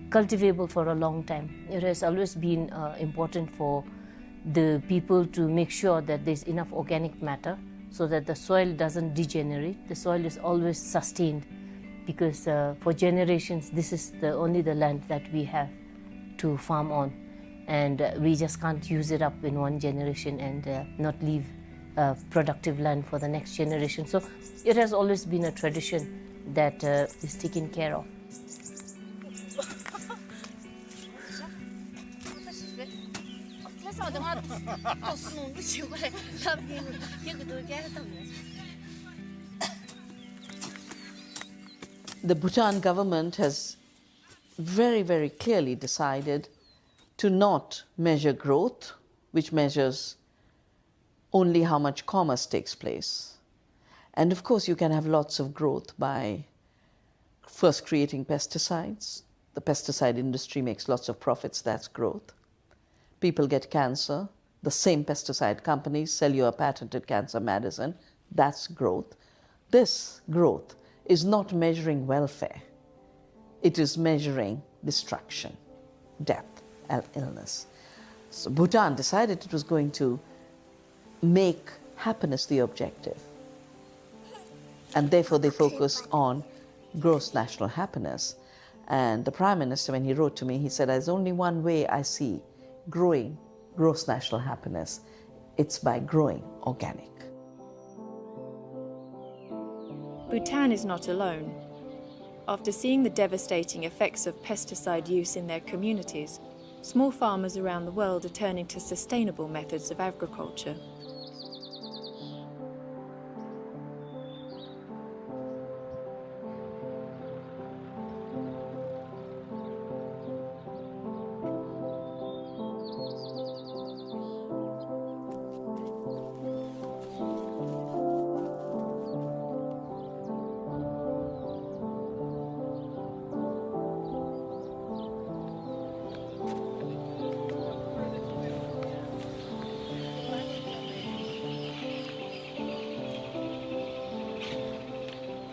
cultivable for a long time, it has always been important for the people to make sure that there's enough organic matter so that the soil doesn't degenerate. The soil is always sustained, because for generations this is only the land that we have to farm on, and we just can't use it up in one generation and not leave productive land for the next generation. So it has always been a tradition that is taken care of. The Bhutan government has very, very clearly decided to not measure growth, which measures only how much commerce takes place, And of course, you can have lots of growth by first creating pesticides. The pesticide industry makes lots of profits, that's growth. People get cancer. The same pesticide companies sell you a patented cancer medicine, that's growth. This growth is not measuring welfare. It is measuring destruction, death, and illness. So Bhutan decided it was going to make happiness the objective. And therefore they focus on gross national happiness. And the Prime Minister, when he wrote to me, he said, there's only one way I see growing gross national happiness. It's by growing organic. Bhutan is not alone. After seeing the devastating effects of pesticide use in their communities, small farmers around the world are turning to sustainable methods of agriculture.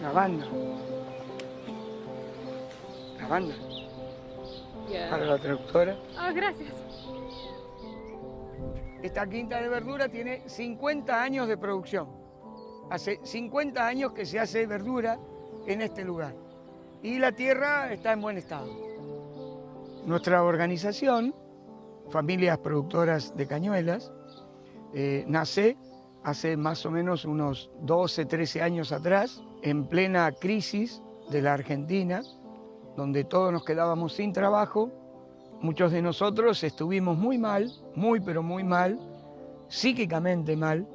La banda. Para la traductora. Oh, gracias. Esta quinta de verdura tiene 50 años de producción. Hace 50 años que se hace verdura en este lugar. Y la tierra está en buen estado. Nuestra organización, Familias Productoras de Cañuelas, nace hace más o menos unos 12, 13 años atrás, en plena crisis de la Argentina, donde todos nos quedábamos sin trabajo. Muchos de nosotros estuvimos muy mal, muy pero muy mal, psíquicamente mal,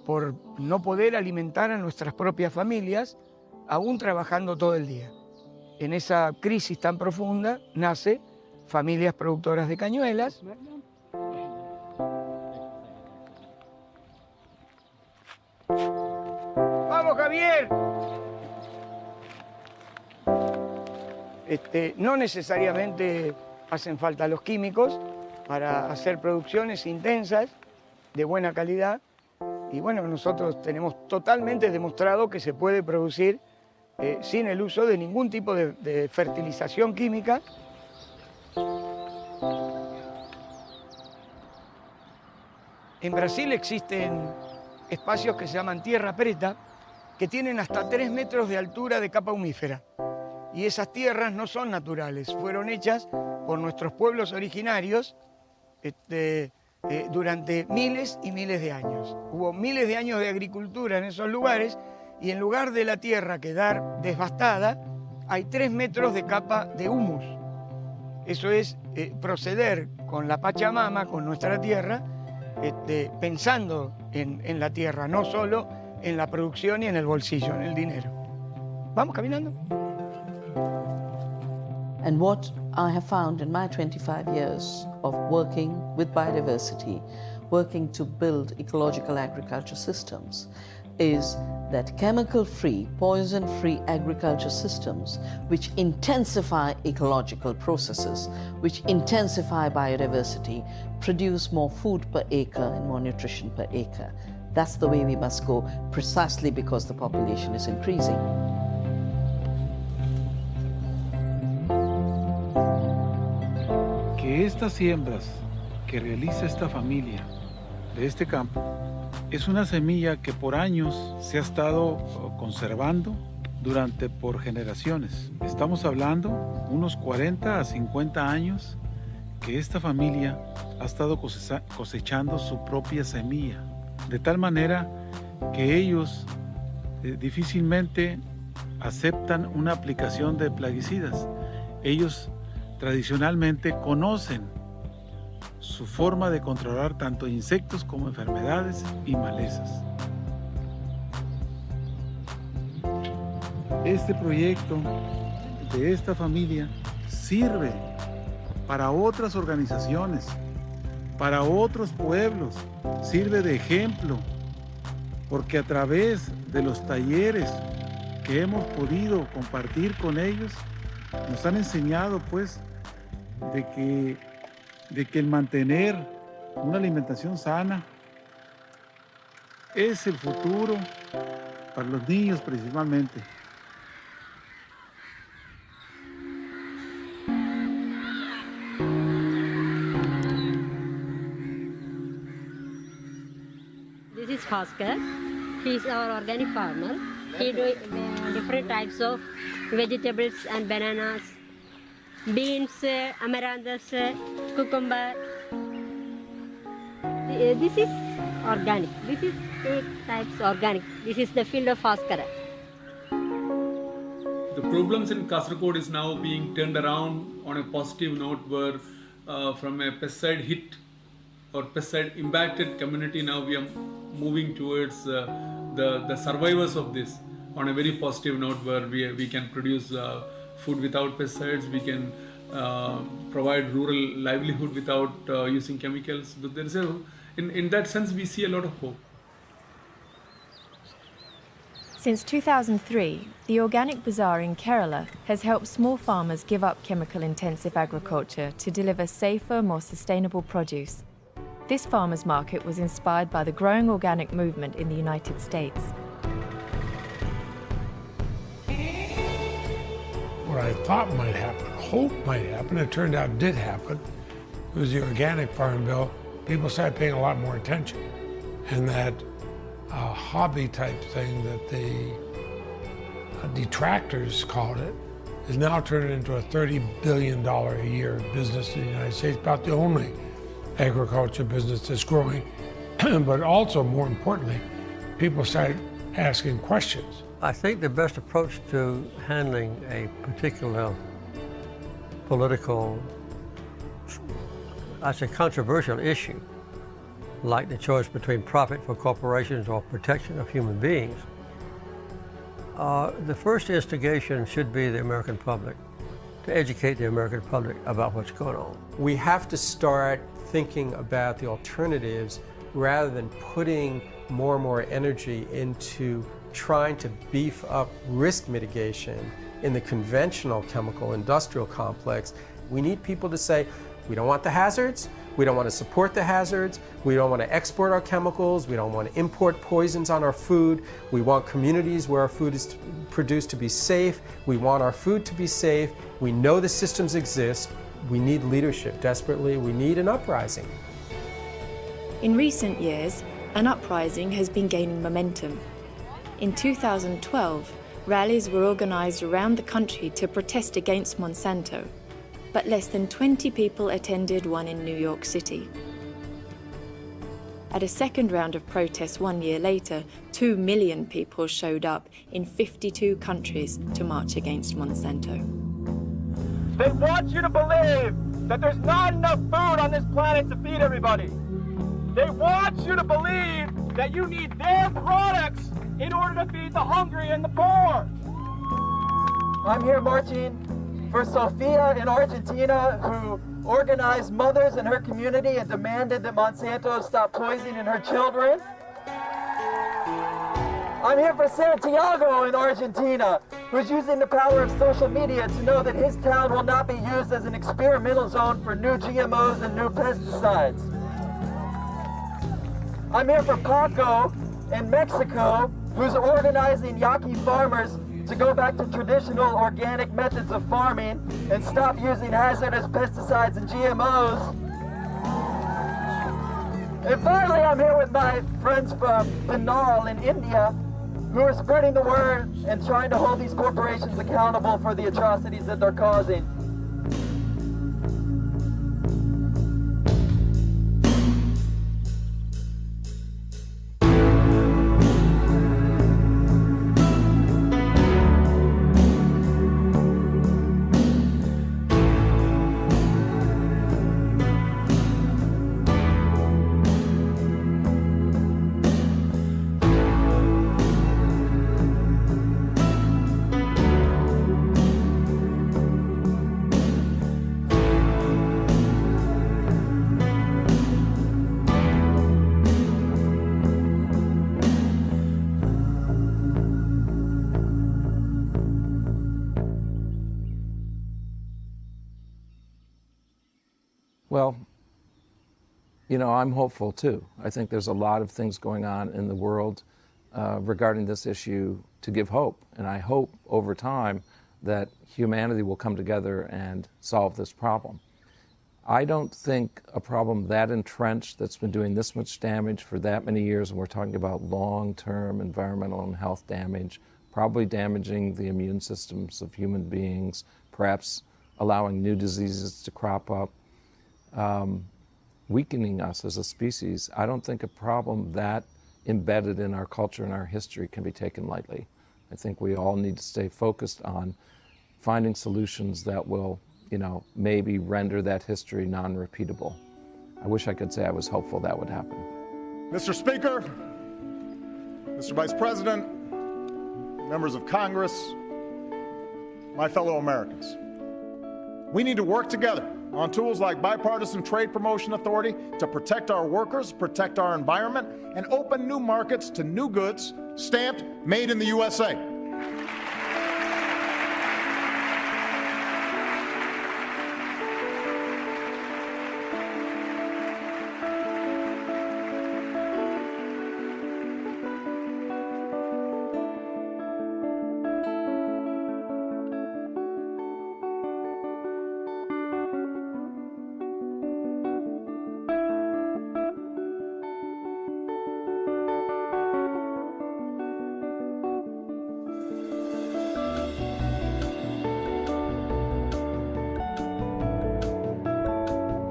por no poder alimentar a nuestras propias familias, aún trabajando todo el día. En esa crisis tan profunda nace Familias Productoras de Cañuelas. ¡Vamos, Javier! No necesariamente hacen falta los químicos para hacer producciones intensas, de buena calidad. Y bueno, nosotros tenemos totalmente demostrado que se puede producir sin el uso de ningún tipo de fertilización química. En Brasil existen espacios que se llaman tierra preta, que tienen hasta 3 metros de altura de capa humífera. Y esas tierras no son naturales, fueron hechas por nuestros pueblos originarios durante miles y miles de años. Hubo miles de años de agricultura en esos lugares y en lugar de la tierra quedar devastada, hay 3 metros de capa de humus. Eso es proceder con la Pachamama, con nuestra tierra, pensando en la tierra, no solo en la producción y en el bolsillo, en el dinero. ¿Vamos caminando? And what I have found in my 25 years of working with biodiversity, working to build ecological agriculture systems, is that chemical-free, poison-free agriculture systems which intensify ecological processes, which intensify biodiversity, produce more food per acre and more nutrition per acre. That's the way we must go, precisely because the population is increasing. Que estas siembras que realiza esta familia de este campo es una semilla que por años se ha estado conservando por generaciones. Estamos hablando unos 40 a 50 años que esta familia ha estado cosechando su propia semilla, de tal manera que ellos difícilmente aceptan una aplicación de plaguicidas. Ellos tradicionalmente conocen su forma de controlar tanto insectos como enfermedades y malezas. Este proyecto de esta familia sirve para otras organizaciones, para otros pueblos, sirve de ejemplo, porque a través de los talleres que hemos podido compartir con ellos, nos han enseñado pues de que el mantener una alimentación sana es el futuro para los niños principalmente. This is Oscar. He's our organic farmer. He does different types of vegetables and bananas, beans, amaranthus, cucumber. This is organic. This is 8 types organic. This is the field of Oscar. The problems in Kasaragod is now being turned around on a positive note where from a pesticide hit or pesticide impacted community, now we are moving towards the survivors of this on a very positive note where we can produce food without pesticides, we can provide rural livelihood without using chemicals. But there is in that sense we see a lot of hope. Since 2003, the Organic Bazaar in Kerala has helped small farmers give up chemical-intensive agriculture to deliver safer, more sustainable produce. This farmers' market was inspired by the growing organic movement in the United States. What I thought might happen, hope might happen, it turned out did happen, was the Organic Farm Bill. People started paying a lot more attention, and that hobby type thing that the detractors called it is now turning into a $30 billion a year business in the United States, about the only agriculture business that's growing. But also, more importantly, people started asking questions. I think the best approach to handling a particular political, I say controversial issue, like the choice between profit for corporations or protection of human beings, the first instigation should be the American public, to educate the American public about what's going on. We have to start thinking about the alternatives rather than putting more and more energy into trying to beef up risk mitigation in the conventional chemical industrial complex. We need people to say, we don't want the hazards, we don't want to support the hazards, we don't want to export our chemicals, we don't want to import poisons on our food, we want communities where our food is produced to be safe, we want our food to be safe, we know the systems exist, we need leadership desperately, we need an uprising. In recent years, an uprising has been gaining momentum. In 2012, rallies were organised around the country to protest against Monsanto, but less than 20 people attended one in New York City. At a second round of protests 1 year later, 2 million people showed up in 52 countries to march against Monsanto. They want you to believe that there's not enough food on this planet to feed everybody. They want you to believe that you need their products in order to feed the hungry and the poor. I'm here marching for Sofia in Argentina, who organized mothers in her community and demanded that Monsanto stop poisoning her children. I'm here for Santiago in Argentina, who's using the power of social media to know that his town will not be used as an experimental zone for new GMOs and new pesticides. I'm here for Paco in Mexico, who's organizing Yaqui farmers to go back to traditional organic methods of farming and stop using hazardous pesticides and GMOs. And finally, I'm here with my friends from Benal in India, who are spreading the word and trying to hold these corporations accountable for the atrocities that they're causing. You know, I'm hopeful too. I think there's a lot of things going on in the world regarding this issue to give hope. And I hope over time that humanity will come together and solve this problem. I don't think a problem that entrenched, that's been doing this much damage for that many years, and we're talking about long-term environmental and health damage, probably damaging the immune systems of human beings, perhaps allowing new diseases to crop up, weakening us as a species. I don't think a problem that embedded in our culture and our history can be taken lightly. I think we all need to stay focused on finding solutions that will, you know, maybe render that history non-repeatable. I wish I could say I was hopeful that would happen. Mr. Speaker, Mr. Vice President, members of Congress, my fellow Americans, we need to work together on tools like Bipartisan Trade Promotion Authority to protect our workers, protect our environment, and open new markets to new goods stamped Made in the USA.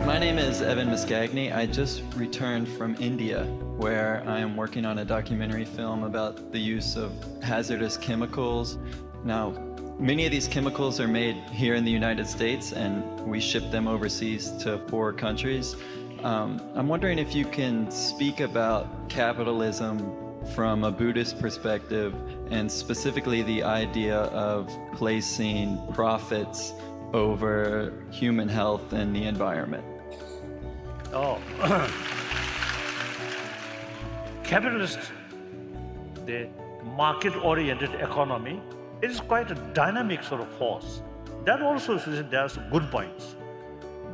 My name is Evan Mascagni. I just returned from India, where I am working on a documentary film about the use of hazardous chemicals. Now, many of these chemicals are made here in the United States, and we ship them overseas to poor countries. I'm wondering if you can speak about capitalism from a Buddhist perspective, and specifically the idea of placing profits over human health and the environment. Oh, capitalist, the market-oriented economy is quite a dynamic sort of force. That also there's good points.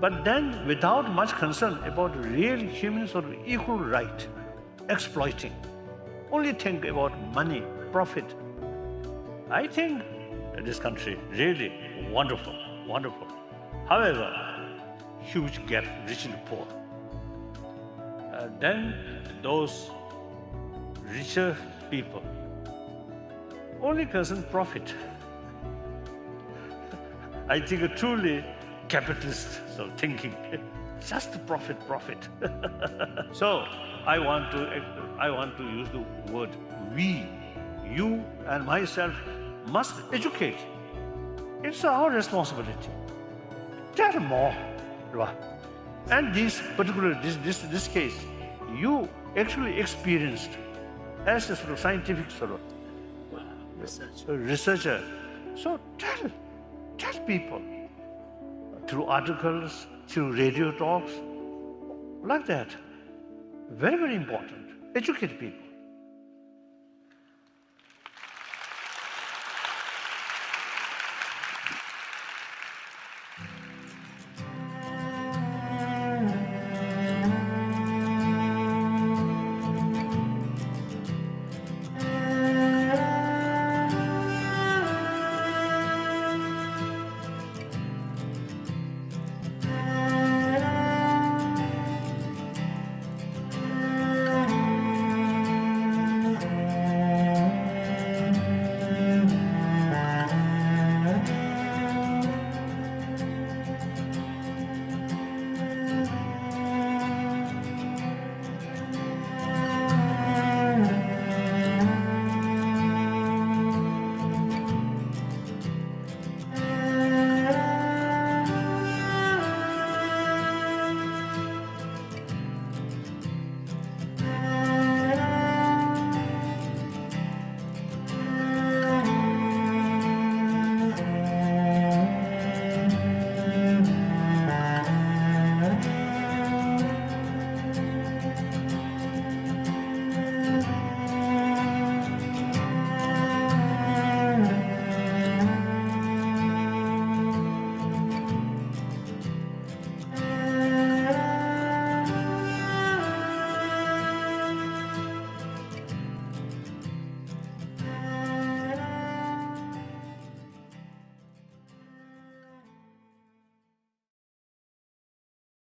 But then without much concern about real human sort of equal right, exploiting, only think about money, profit. I think this country really wonderful, wonderful. However, huge gap, rich and poor. Then those richer people only concern profit. I think a truly capitalist sort of thinking, just profit, profit. So I want to use the word we, you and myself must educate. It's our responsibility. Tell more. And this case, you actually experienced as a sort of scientific sort of researcher. So tell people through articles, through radio talks, like that. Very, very important. Educate people.